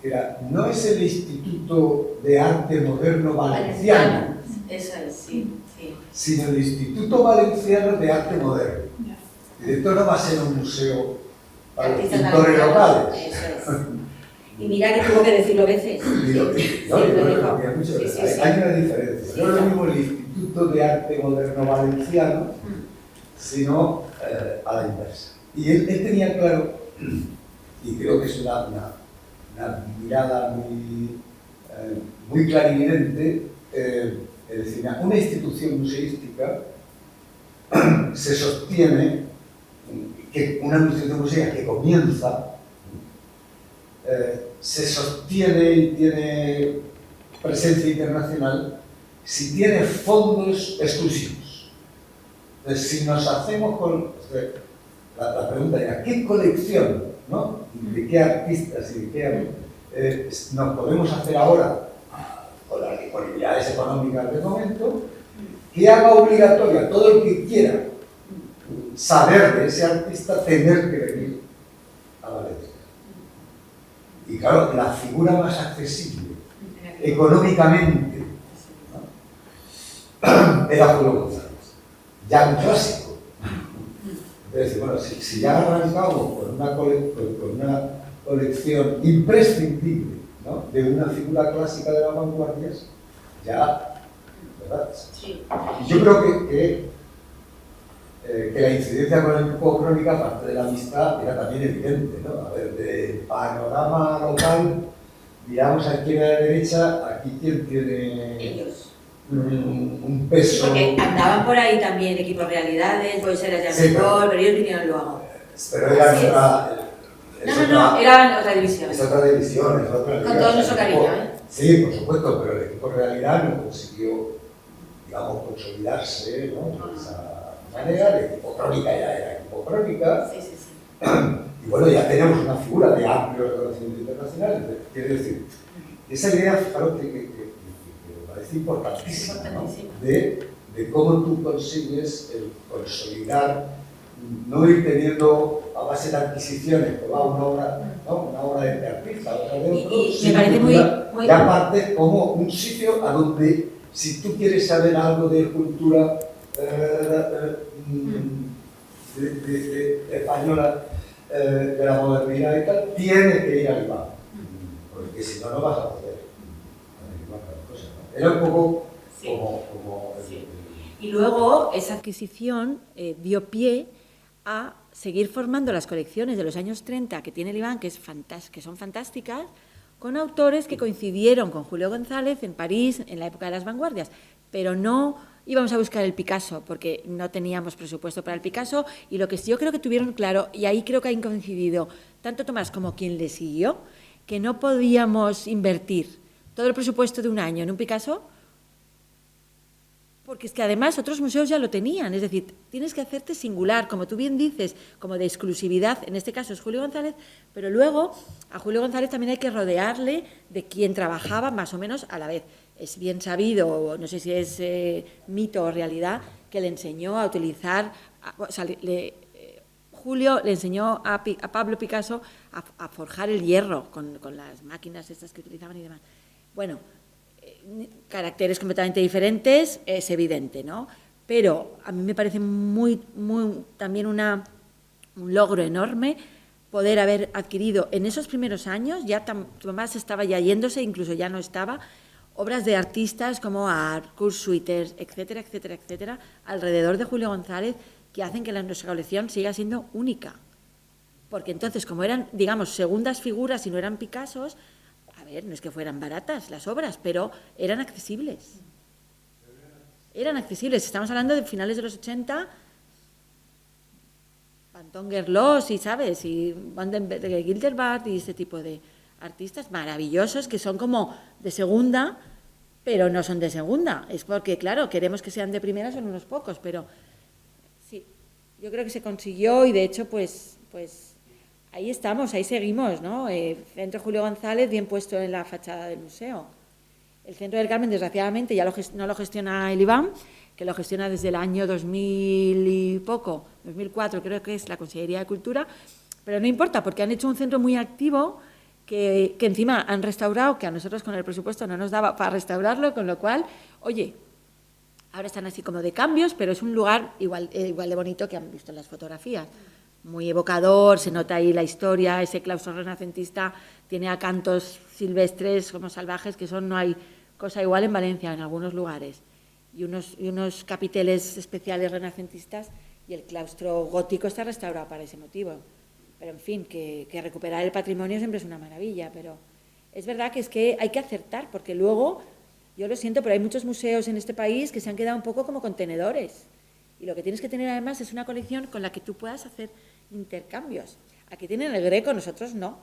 que era, no es el Instituto de Arte Moderno Valenciano, eso es, sí, sí, sino el Instituto Valenciano de Arte Moderno. Y de todo no va a ser un museo para los pintores locales. Eso es. Y mira que tuvo que decirlo veces. Hay una diferencia. No es lo mismo el Instituto de Arte Moderno Valenciano, sino a la inversa. Y él tenía claro, y creo que es una mirada muy clarividente, es decir, una institución museística se sostiene, que una institución museística que comienza, se sostiene y tiene presencia internacional si tiene fondos exclusivos. Entonces, si nos hacemos con... La pregunta era, ¿qué colección, ¿no? ¿De qué artistas y de qué nos podemos hacer ahora con las disponibilidades económicas del momento, que haga obligatoria a todo el que quiera saber de ese artista tener que venir a Valencia? Y claro, la figura más accesible económicamente, ¿no? Era Julio González, ya un clásico. Entonces, bueno, si ya arrancamos con una colección imprescindible, ¿no? De una figura clásica de las vanguardias, ya, ¿verdad? Sí. Y yo creo que la incidencia con el grupo crónica, aparte de la amistad, era también evidente, ¿no? A ver, del panorama local, miramos a izquierda y a la derecha, aquí quién tiene Ellos. un peso. Porque andaban por ahí también equipos realidades, pues era ya Sí, mejor, pero ellos vinieron luego. Pero era Así es. otra. No, era otra división. Es otra división, es otra liga. Con todo nuestro cariño, ¿eh? Sí, por supuesto, pero el equipo realidad no consiguió, digamos, consolidarse, ¿no? De esa manera. El equipo crónica ya era equipo crónica. Sí, sí, sí. Y bueno, ya tenemos una figura de amplio reconocimiento internacional. Quiero decir, esa idea, fijaros que me parece importantísima, ¿no? De cómo tú consigues el consolidar, no ir teniendo a base de adquisiciones, que va una obra, ¿no? Una obra de este artista, otra de otro, Y me sino parece que muy... ya parte como un sitio a donde, si tú quieres saber algo de cultura española, de la modernidad y tal, tienes que ir al IVA, porque si no, no vas a poder averiguar las cosas, ¿no? Era un poco Sí. como Sí. Y luego esa adquisición dio pie a seguir formando las colecciones de los años 30 que tiene el Iván, que son fantásticas, con autores que coincidieron con Julio González en París en la época de las vanguardias, pero no íbamos a buscar el Picasso porque no teníamos presupuesto para el Picasso, y lo que yo creo que tuvieron claro, y ahí creo que han coincidido tanto Tomás como quien le siguió, que no podíamos invertir todo el presupuesto de un año en un Picasso, porque es que además otros museos ya lo tenían, es decir, tienes que hacerte singular, como tú bien dices, como de exclusividad, en este caso es Julio González, pero luego a Julio González también hay que rodearle de quien trabajaba más o menos a la vez. Es bien sabido, no sé si es mito o realidad, que le enseñó a utilizar, Julio le enseñó a Pablo Picasso a forjar el hierro con las máquinas estas que utilizaban y demás. Bueno, caracteres completamente diferentes, es evidente, ¿no? Pero a mí me parece también un logro enorme poder haber adquirido en esos primeros años, ya Tomás estaba ya yéndose, incluso ya no estaba, obras de artistas como Art, Kurt Schwitters, etcétera, etcétera, etcétera, alrededor de Julio González, que hacen que nuestra colección siga siendo única. Porque entonces, como eran, digamos, segundas figuras y no eran Picassos, a ver, no es que fueran baratas las obras, pero eran accesibles. Eran accesibles. Estamos hablando de finales de los 80, Anton Gerlos y, ¿sabes? Y Vandenberg, Gilderbart y ese tipo de artistas maravillosos que son como de segunda, pero no son de segunda. Es porque, claro, queremos que sean de primera, son unos pocos, pero sí, yo creo que se consiguió y, de hecho, pues ahí estamos, ahí seguimos, ¿no? Centro Julio González, bien puesto en la fachada del museo. El Centro del Carmen, desgraciadamente, ya no lo gestiona el Iván, que lo gestiona desde el año 2000 y poco, 2004 creo que es la Consellería de Cultura, pero no importa, porque han hecho un centro muy activo que encima han restaurado, que a nosotros con el presupuesto no nos daba para restaurarlo, con lo cual, oye, ahora están así como de cambios, pero es un lugar igual de bonito que han visto en las fotografías. Muy evocador, se nota ahí la historia, ese claustro renacentista tiene acantos silvestres como salvajes, que no hay cosa igual en Valencia, en algunos lugares, y unos capiteles especiales renacentistas, y el claustro gótico está restaurado para ese motivo. Pero en fin, que recuperar el patrimonio siempre es una maravilla, pero es verdad que hay que acertar, porque luego, yo lo siento, pero hay muchos museos en este país que se han quedado un poco como contenedores, y lo que tienes que tener además es una colección con la que tú puedas hacer intercambios. Aquí tienen el Greco, nosotros no.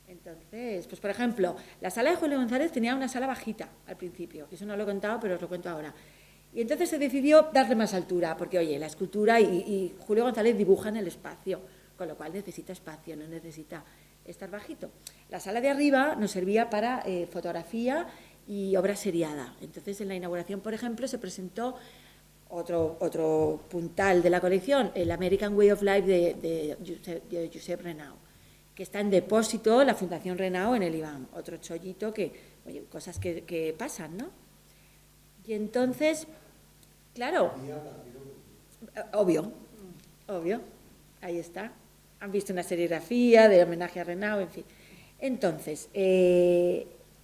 Entonces, pues por ejemplo, la sala de Julio González tenía una sala bajita al principio, eso no lo he contado, pero os lo cuento ahora. Y entonces se decidió darle más altura, porque, oye, la escultura y Julio González dibujan el espacio, con lo cual necesita espacio, no necesita estar bajito. La sala de arriba nos servía para fotografía y obra seriada. Entonces, en la inauguración, por ejemplo, se presentó otro puntal de la colección, el American Way of Life de Josep Renau, que está en depósito la Fundación Renau en el IBAM. Otro chollito que, oye, cosas que pasan, ¿no? Y entonces, claro, obvio, ahí está. Han visto una serigrafía de homenaje a Renau, en fin. Entonces,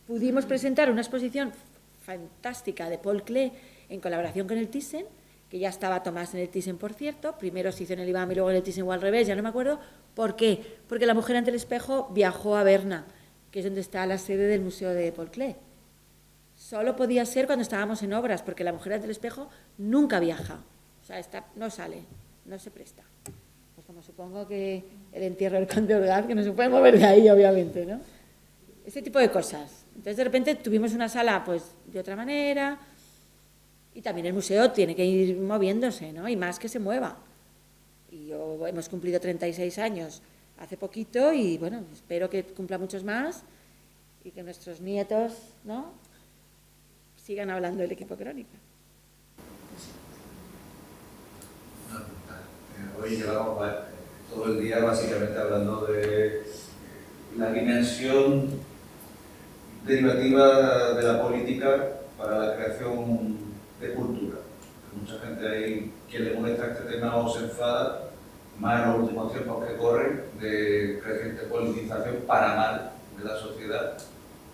pudimos presentar una exposición fantástica de Paul Klee en colaboración con el Thyssen, que ya estaba Tomás en el Thyssen, por cierto. Primero se hizo en el IBAM y luego en el Thyssen o al revés, ya no me acuerdo. ¿Por qué? Porque La mujer ante el espejo viajó a Berna, que es donde está la sede del Museo de Paul Klee. Solo podía ser cuando estábamos en obras, porque La mujer ante el espejo nunca viaja. O sea, no sale, no se presta. Pues como supongo que el entierro del conde Orgaz, que no se puede mover de ahí, obviamente, ¿no? Ese tipo de cosas. Entonces, de repente, tuvimos una sala, pues, de otra manera, y también el museo tiene que ir moviéndose, ¿no? Y más que se mueva. Y hemos cumplido 36 años hace poquito, y, bueno, espero que cumpla muchos más, y que nuestros nietos, ¿no?, sigan hablando del equipo Crónica. Hoy llevamos todo el día básicamente hablando de la dimensión derivativa de la política para la creación de cultura. Mucha gente ahí que le molesta este tema o se enfada, más en los últimos tiempos que corren, de creciente politización para mal de la sociedad.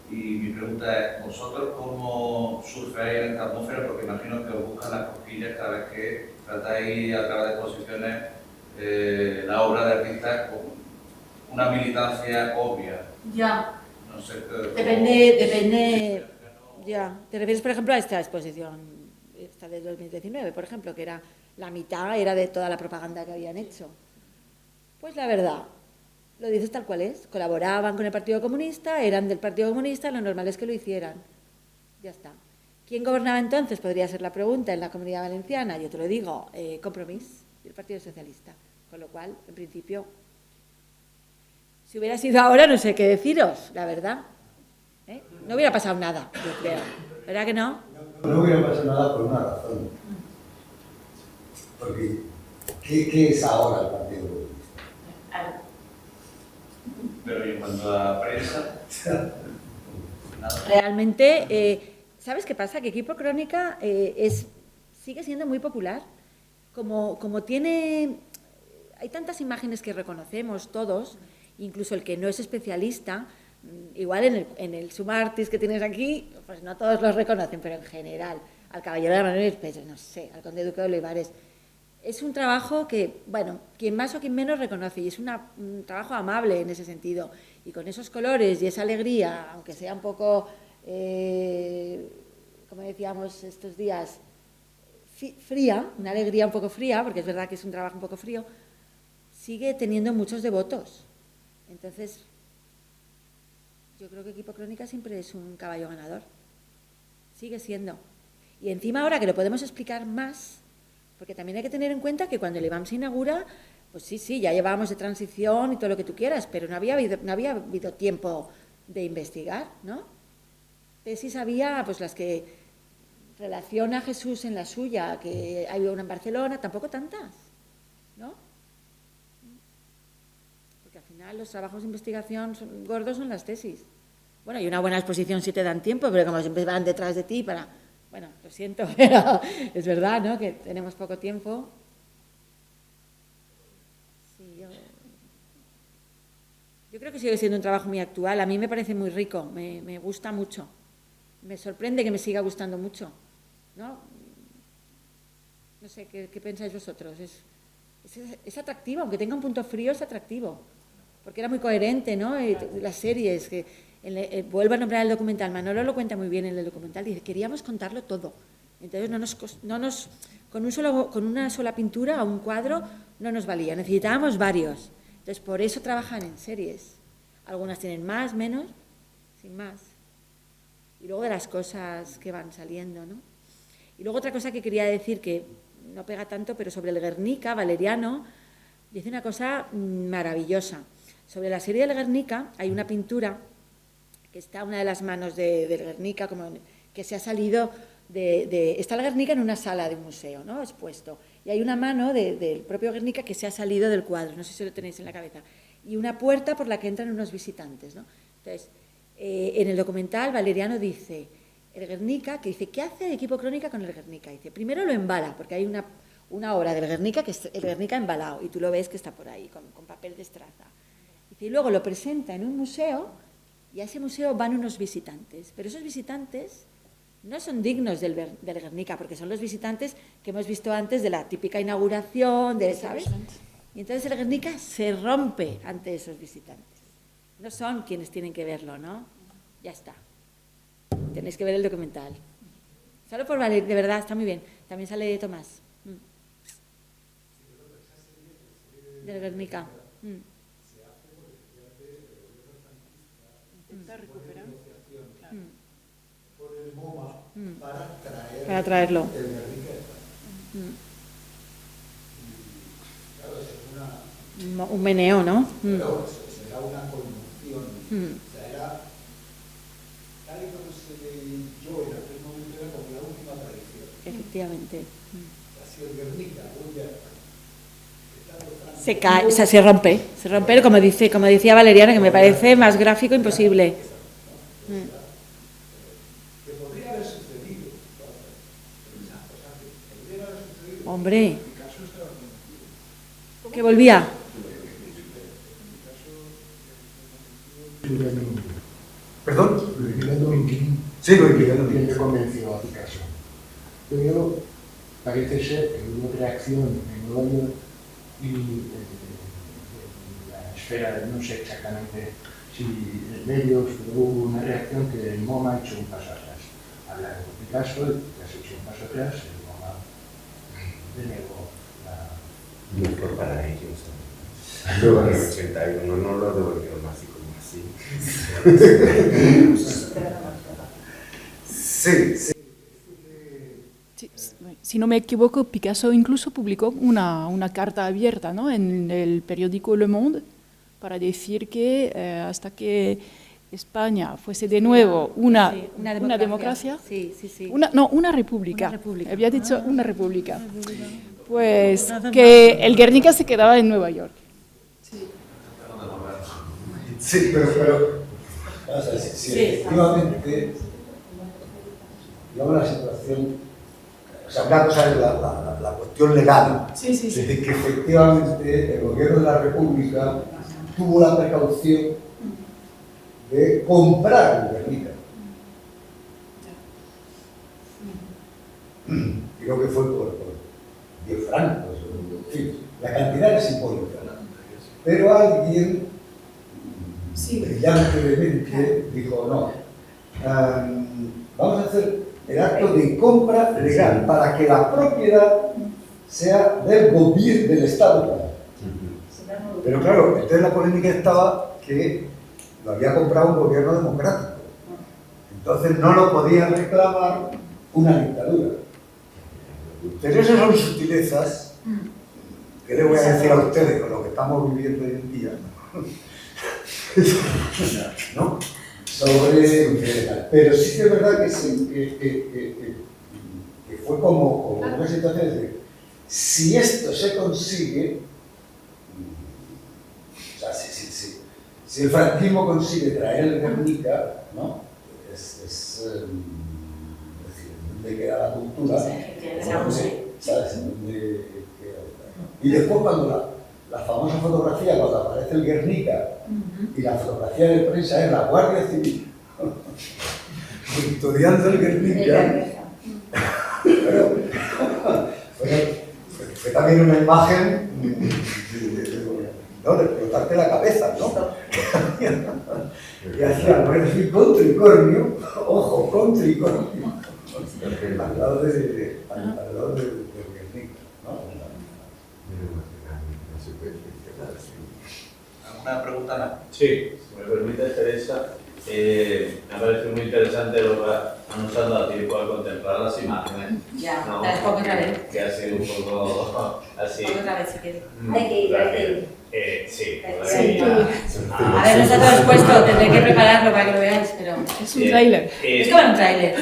Y mi pregunta es, ¿vosotros cómo surfeáis en esta atmósfera? Porque imagino que os buscan las cosquillas cada vez que tratáis a través de exposiciones la obra de artistas con una militancia obvia. Ya. No sé. Depende. Ya. ¿Te refieres, por ejemplo, a esta exposición, esta de 2019, por ejemplo, que era la mitad era de toda la propaganda que habían hecho? Pues la verdad, lo dices tal cual es. Colaboraban con el Partido Comunista, eran del Partido Comunista, lo normal es que lo hicieran. Ya está. ¿Quién gobernaba entonces? Podría ser la pregunta en la Comunidad Valenciana. Yo te lo digo, Compromís, del Partido Socialista. Con lo cual, en principio, si hubiera sido ahora, no sé qué deciros, la verdad. No hubiera pasado nada, yo creo. ¿Verdad que no? No hubiera pasado nada por una razón. Porque, ¿qué es ahora el Partido Comunista? Pero y en cuanto a prensa, nada. Realmente, ¿sabes qué pasa? Que Equipo Crónica sigue siendo muy popular. Como tiene... Hay tantas imágenes que reconocemos todos, incluso el que no es especialista, igual en el Sumartis que tienes aquí, pues no todos los reconocen, pero en general, al Caballero de Manuel Espejo, no sé, al Conde Duque de Olivares. Es un trabajo que, bueno, quien más o quien menos reconoce, y es un trabajo amable en ese sentido, y con esos colores y esa alegría, aunque sea un poco, como decíamos estos días, fría, una alegría un poco fría, porque es verdad que es un trabajo un poco frío, sigue teniendo muchos devotos. Entonces, yo creo que Equipo Crónica siempre es un caballo ganador. Sigue siendo. Y encima ahora que lo podemos explicar más, porque también hay que tener en cuenta que cuando el IBAM se inaugura, pues sí, ya llevábamos de transición y todo lo que tú quieras, pero no había habido tiempo de investigar, ¿no? Tesis había, pues las que relaciona a Jesús en la suya, que hay una en Barcelona, tampoco tantas, ¿no? Porque al final los trabajos de investigación gordos son las tesis. Bueno, hay una buena exposición si te dan tiempo, pero como siempre van detrás de ti para... Bueno, lo siento, pero es verdad, ¿no?, que tenemos poco tiempo. Sí, yo creo que sigue siendo un trabajo muy actual. A mí me parece muy rico, me gusta mucho. Me sorprende que me siga gustando mucho, ¿no? No sé, ¿qué pensáis vosotros? Es atractivo, aunque tenga un punto frío, es atractivo. Porque era muy coherente, ¿no? Las series, vuelvo a nombrar el documental, Manolo lo cuenta muy bien en el documental, dice, queríamos contarlo todo. Entonces con una sola pintura o un cuadro no nos valía, necesitábamos varios. Entonces por eso trabajan en series. Algunas tienen más, menos, sin más. Y luego de las cosas que van saliendo, ¿no? Y luego otra cosa que quería decir, que no pega tanto, pero sobre el Guernica, Valeriano dice una cosa maravillosa. Sobre la serie del Guernica hay una pintura que está a una de las manos del Guernica, como que se ha salido está el Guernica en una sala de un museo, ¿no?, expuesto, y hay una mano del propio Guernica que se ha salido del cuadro, no sé si lo tenéis en la cabeza, y una puerta por la que entran unos visitantes, ¿no? Entonces, en el documental Valeriano dice, el Guernica, que dice, ¿qué hace el equipo Crónica con el Guernica? Dice, primero lo embala, porque hay una obra del Guernica que es el Guernica embalado, y tú lo ves que está por ahí, con papel de estraza. Dice, y luego lo presenta en un museo, y a ese museo van unos visitantes, pero esos visitantes no son dignos del Guernica, porque son los visitantes que hemos visto antes de la típica inauguración, ¿sabes? Y entonces el Guernica se rompe ante esos visitantes. No son quienes tienen que verlo, ¿no? Ya está. Tenéis que ver el documental. Solo por valer, de verdad, está muy bien. También sale Tomás. Del Guernica. Intenta recuperar. Por el MoMA Para traerlo. el Guernica. Claro, es Un meneo, ¿no? Pero será una conmoción. O sea, era tal y como se leyó en aquel momento, era como la última aparición. Efectivamente. Así el Guernica, Se cae, o sea, se rompe, como decía Valeriano, que me parece más gráfico imposible. que podría haber sucedido. Hombre, que volvía. ¿Perdón? Lo entiendo un inquilino. Sí, lo entiendo. ¿Quién te convenció a Picasso? Pero parece ser que hubo reacción en Nueva York y en la esfera, no sé exactamente si en medios, pero hubo una reacción que el MoMA ha hecho un paso atrás. Hablaron con Picasso, el Picasso ha hecho un paso atrás, el MoMA denegó la... No fue para ellos. Luego en el 81 no lo devolvieron así como así. Sí, sí. Si no me equivoco, Picasso incluso publicó una carta abierta, ¿no?, en el periódico Le Monde, para decir que hasta que España fuese de nuevo una democracia, una república, había dicho una república, pues que el Guernica se quedaba en Nueva York. Sí, pero vamos a ver, si efectivamente, digamos, la situación, o sea, una cosa es la cuestión legal, de que efectivamente el gobierno de la República tuvo la precaución de comprar el Guernica. Creo que fue por 10 francos, en fin, la cantidad es simbólica. Pero alguien brillantemente dijo, no, vamos a hacer el acto de compra legal para que la propiedad sea del gobierno del Estado. Pero claro, entonces la polémica estaba que lo había comprado un gobierno democrático. Entonces no lo podía reclamar una dictadura. Pero esas son sutilezas que le voy a decir a ustedes con lo que estamos viviendo hoy en día, ¿no? Sobre... Pero sí que es verdad que fue como una situación de si esto se consigue, o sea, si el franquismo consigue traer el Guernica, ¿no? Es decir, ¿dónde queda la cultura? ¿Sabes? Y después cuando la famosa fotografía, cuando aparece el Guernica, y la fotografía de prensa es la Guardia Civil custodiando el Guernica, pero fue también una imagen de explotarte la cabeza, ¿no? Y hacía perfil con tricornio, ojo, con tricornio, al lado del Guernica, ¿no? ¿Alguna pregunta más? Sí, si me permite, Teresa, Me ha parecido muy interesante lo que nos han dado tiempo a contemplar las imágenes. Ya, ¿no? las pongo otra vez. Que ha sido un poco así. Pongo otra vez si quieres. Hay que ir, hay que ir. Sí, Sí, A ver, no está todo expuesto, tendré que prepararlo para que lo veáis, pero... es un tráiler. Es como un tráiler.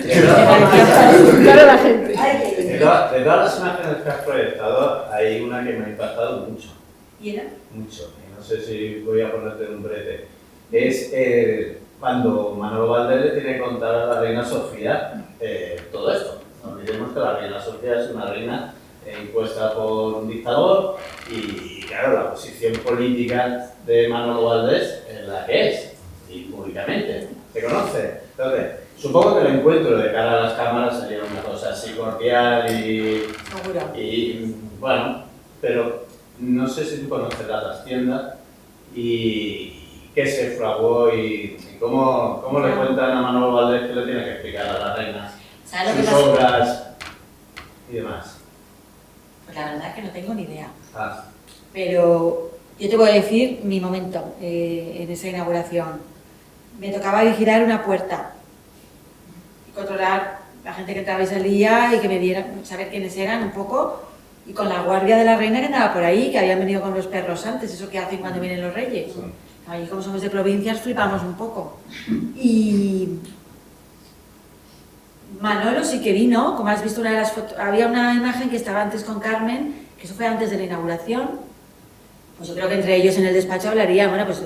Claro, la gente. Hay que De ir. todas las imágenes que has proyectado, hay una que me ha impactado mucho. ¿Y era? Mucho. Y no sé si voy a ponerte en un brete. Es cuando Manolo Valdés le tiene que contar a la reina Sofía todo esto. No olvidemos que la reina Sofía es una reina impuesta por un dictador y, claro, la posición política de Manolo Valdés es la que es, y públicamente se conoce. Entonces, supongo que el encuentro de cara a las cámaras sería una cosa así cordial Seguro. y bueno, pero no sé si tú conoces las tiendas y qué se fraguó y cómo le cuentan a Manolo Valdés que le tiene que explicar a la reina ¿Sabes lo que sus pasa? obras y demás. Pues la verdad es que no tengo ni idea. Ah, Pero yo te voy a decir mi momento en esa inauguración. Me tocaba vigilar una puerta y controlar la gente que entraba y salía y que me dieran, saber quiénes eran un poco, y con la guardia de la reina que andaba por ahí, que habían venido con los perros antes, eso que hacen cuando vienen los reyes. Ahí, como somos de provincias, flipamos un poco. Y Manolo sí que vino, como has visto una de las fotos, había una imagen que estaba antes con Carmen, que eso fue antes de la inauguración. Pues yo creo que entre ellos en el despacho hablarían, bueno, pues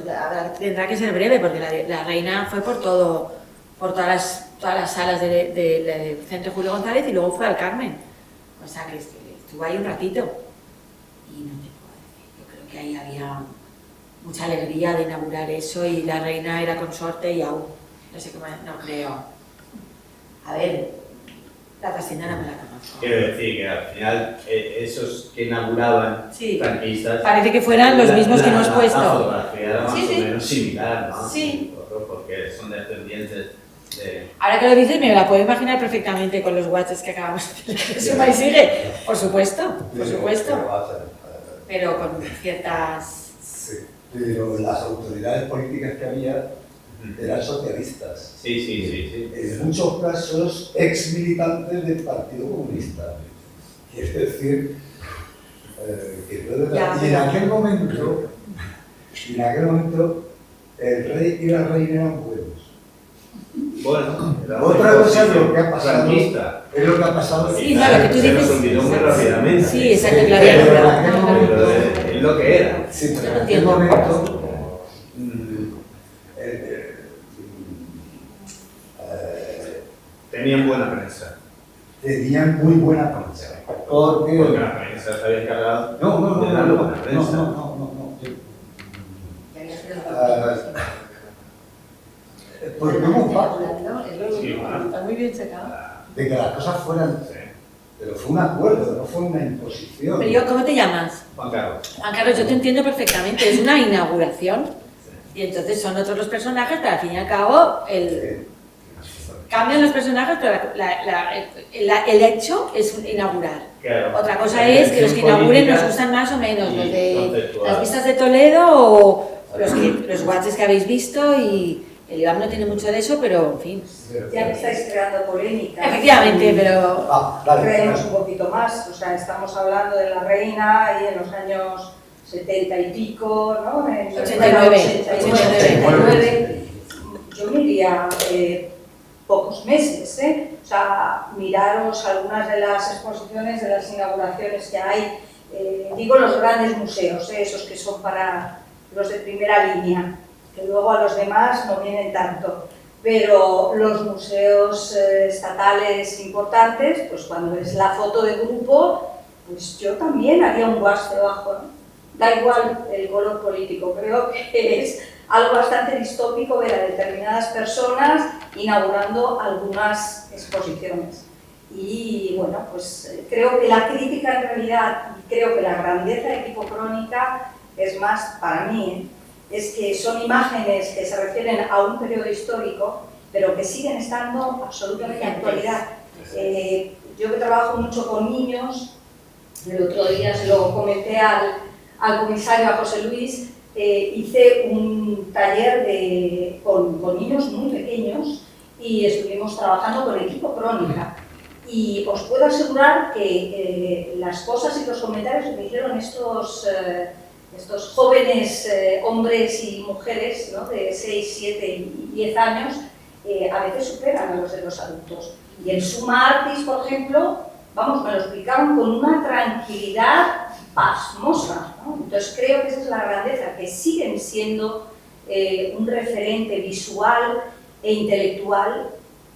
tendrá que ser breve, porque la reina fue por todas las salas del Centro Julio González y luego fue al Carmen. O sea que estuvo ahí un ratito. Y no te puedo decir, yo creo que ahí había mucha alegría de inaugurar eso y la reina era consorte y aún, no sé cómo, no creo. A ver, la trastienda no me la conozco. quiero decir que al final esos que inauguraban Sí. franquistas... Parece que fueran los mismos que hemos puesto. La fotografía era más Sí, sí. o menos similar, ¿no? Sí. Porque son descendientes de... Ahora que lo dices, me la puedo imaginar perfectamente con los watches que acabamos de hacer. Suma y sigue. Por supuesto, por supuesto. Pero con ciertas... Sí, pero las autoridades políticas que había eran socialistas. Sí. En muchos casos, ex militantes del Partido Comunista. Quiere decir, que yo de verdad- y en aquel momento, el rey y la reina eran buenos. Bueno, era Otra cosa es lo que ha pasado. franquista. Es lo que ha pasado. Sí, no, lo que tú Se nos dices- olvidó muy rápidamente. Sí, exacto, Sí, claro. pero en No, aquel no, no. momento- Pero es lo que era. Sí, pero Yo en no aquel entiendo. momento Tenían buena prensa. tenían muy buena prensa. Porque Porque la prensa se había encargado no, de darle buena prensa. no. Porque hubo un pacto Sí, bueno. Está muy bien sacado. de que las cosas fueran, Sí. pero fue un acuerdo, no fue una imposición. Pero yo, ¿cómo te llamas? Juan Carlos. Juan Carlos, yo te entiendo perfectamente. Es una inauguración. Y entonces son otros los personajes, pero al fin y al cabo cambian los personajes, pero el hecho es inaugurar. Claro. Otra cosa La es que los que intención inauguren nos política gustan más o menos, y los de conceptual. las vistas de Toledo o los watches que habéis visto, y el IBAM no tiene mucho de eso, pero en fin. Ya que estáis creando polémica. Efectivamente, pero Creemos un poquito más, o sea, estamos hablando de la reina y en los años 70 y pico, ¿no? En 89. 89. Yo me iría pocos meses, ¿eh? O sea, miraros algunas de las exposiciones, de las inauguraciones que hay, digo los grandes museos, esos que son para los de primera línea, que luego a los demás no vienen tanto. Pero los museos estatales importantes, pues cuando ves la foto de grupo, pues yo también haría un guas debajo, ¿no? Da igual el color político, creo que es algo bastante distópico ver a determinadas personas inaugurando algunas exposiciones. Y bueno, pues creo que la crítica en realidad, y creo que la grandeza de Equipo Crónica es más, para mí, es que son imágenes que se refieren a un periodo histórico, pero que siguen estando absolutamente en actualidad. Yo que trabajo mucho con niños, el otro día se lo comenté al comisario, a José Luis, hice un taller con niños muy y estuvimos trabajando con Equipo Crónica. Y os puedo asegurar que las cosas y los comentarios que me hicieron estos jóvenes hombres y mujeres, ¿no?, de 6, 7 y 10 años, a veces superan a los de los adultos. Y el Summa Artis, por ejemplo, vamos, me lo explicaron con una tranquilidad pasmosa, ¿no? Entonces creo que esa es la grandeza, que siguen siendo un referente visual e intelectual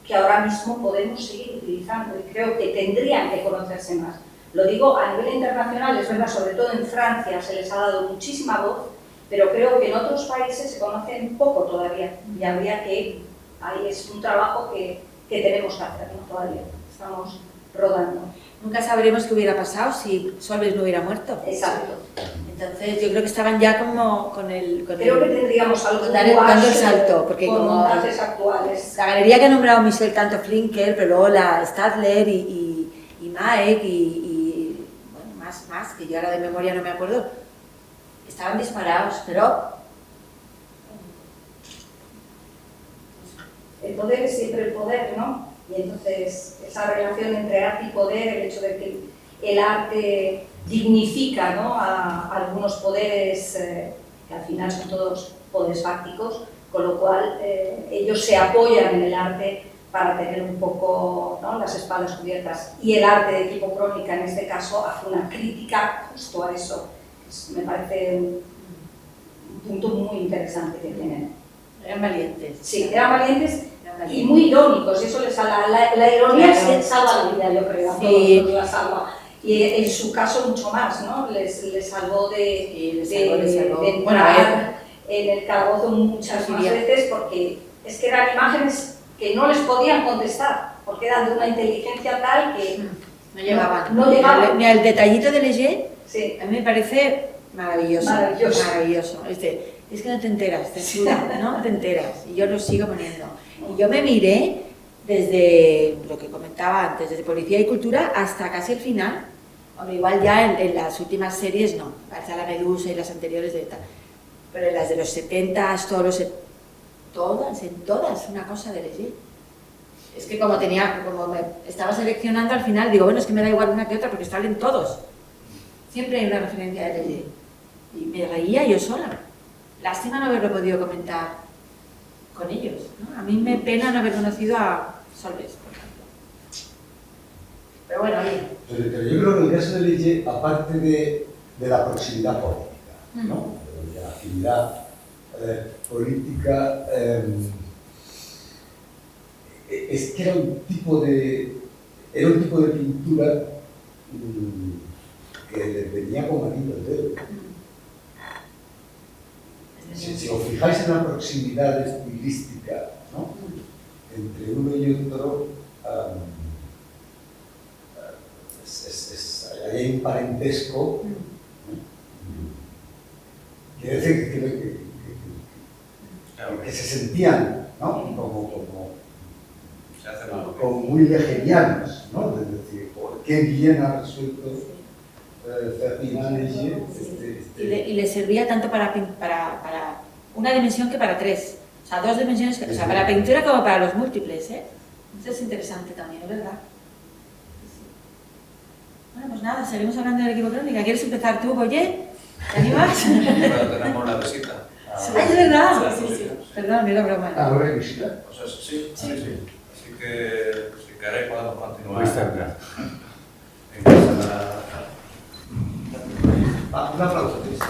que ahora mismo podemos seguir utilizando, y creo que tendrían que conocerse más. Lo digo a nivel internacional, es verdad, sobre todo en Francia se les ha dado muchísima voz, pero creo que en otros países se conocen poco todavía, y habría que, ahí es un trabajo que tenemos que hacer, ¿no? Todavía estamos rodando. Nunca sabremos qué hubiera pasado si Solves no hubiera muerto. Exacto. Entonces yo creo que estaban ya como con el... Creo que tendríamos algo dando el salto, porque con como montajes actuales. la galería que ha nombrado Michel, tanto Flinker, pero luego la Stadler y Maek y bueno, más, que yo ahora de memoria no me acuerdo, estaban disparados, pero... El poder es siempre el poder, ¿no? Y entonces esa relación entre arte y poder, el hecho de que el arte dignifica, ¿no?, a algunos poderes que al final son todos poderes fácticos, con lo cual ellos se apoyan en el arte para tener un poco, ¿no?, las espaldas cubiertas. Y el arte de Equipo Crónica, en este caso, hace una crítica justo a eso. Me parece un punto muy interesante que tienen. Eran valientes. Sí, eran valientes y muy irónicos, y eso les salva, la ironía salva la vida, yo creo, sí. todo la salva. Y en su caso mucho más, ¿no? Les salvó de entrar en el calabozo muchas más veces, porque es que eran imágenes que no les podían contestar, porque eran de una inteligencia tal que no llegaban. No llegaban. Ni al detallito de Leger, sí. A mí me parece maravilloso. Maravilloso. Es que no te enteras, no te enteras. Y yo lo sigo poniendo. Y yo me miré desde lo que comentaba antes, desde Policía y Cultura hasta casi el final. Hombre, igual ya en las últimas series no, parece la Medusa y las anteriores de tal. Pero en las de los 70, todas, una cosa de Leger. Es que como me estaba seleccionando al final, digo, bueno, es que me da igual una que otra porque salen todos. Siempre hay una referencia de Leger. Y me reía yo sola. Lástima no haberlo podido comentar con ellos, ¿no? A mí me pena no haber conocido a Solves, por ejemplo. Pero bueno, oye. Pero yo creo que el caso de Leger, aparte de la proximidad política, ¿no?, de la actividad política, es que era un tipo de pintura que le venía como anillo al dedo. Si os fijáis en la proximidad estilística, ¿no?, entre uno y otro, hay un parentesco, ¿no? Quiere decir que se sentían, ¿no?, como muy legerianos, ¿no? Es decir, qué bien ha resuelto Ferdinand Leger. Y le servía tanto para una dimensión que para tres. O sea, dos dimensiones, o sea, para la pintura como para los múltiples, ¿eh? Eso es interesante también, ¿es verdad? Bueno, pues nada, seguimos hablando del Equipo Crónica. ¿Quieres empezar tú, Boyer? ¿Te animas? Bueno, tenemos la visita. Es verdad. Sí. Perdón, era broma. ¿Ahora hay visita? O sea, sí. Así que, si queréis, podemos continuar. Está Un aplauso, please.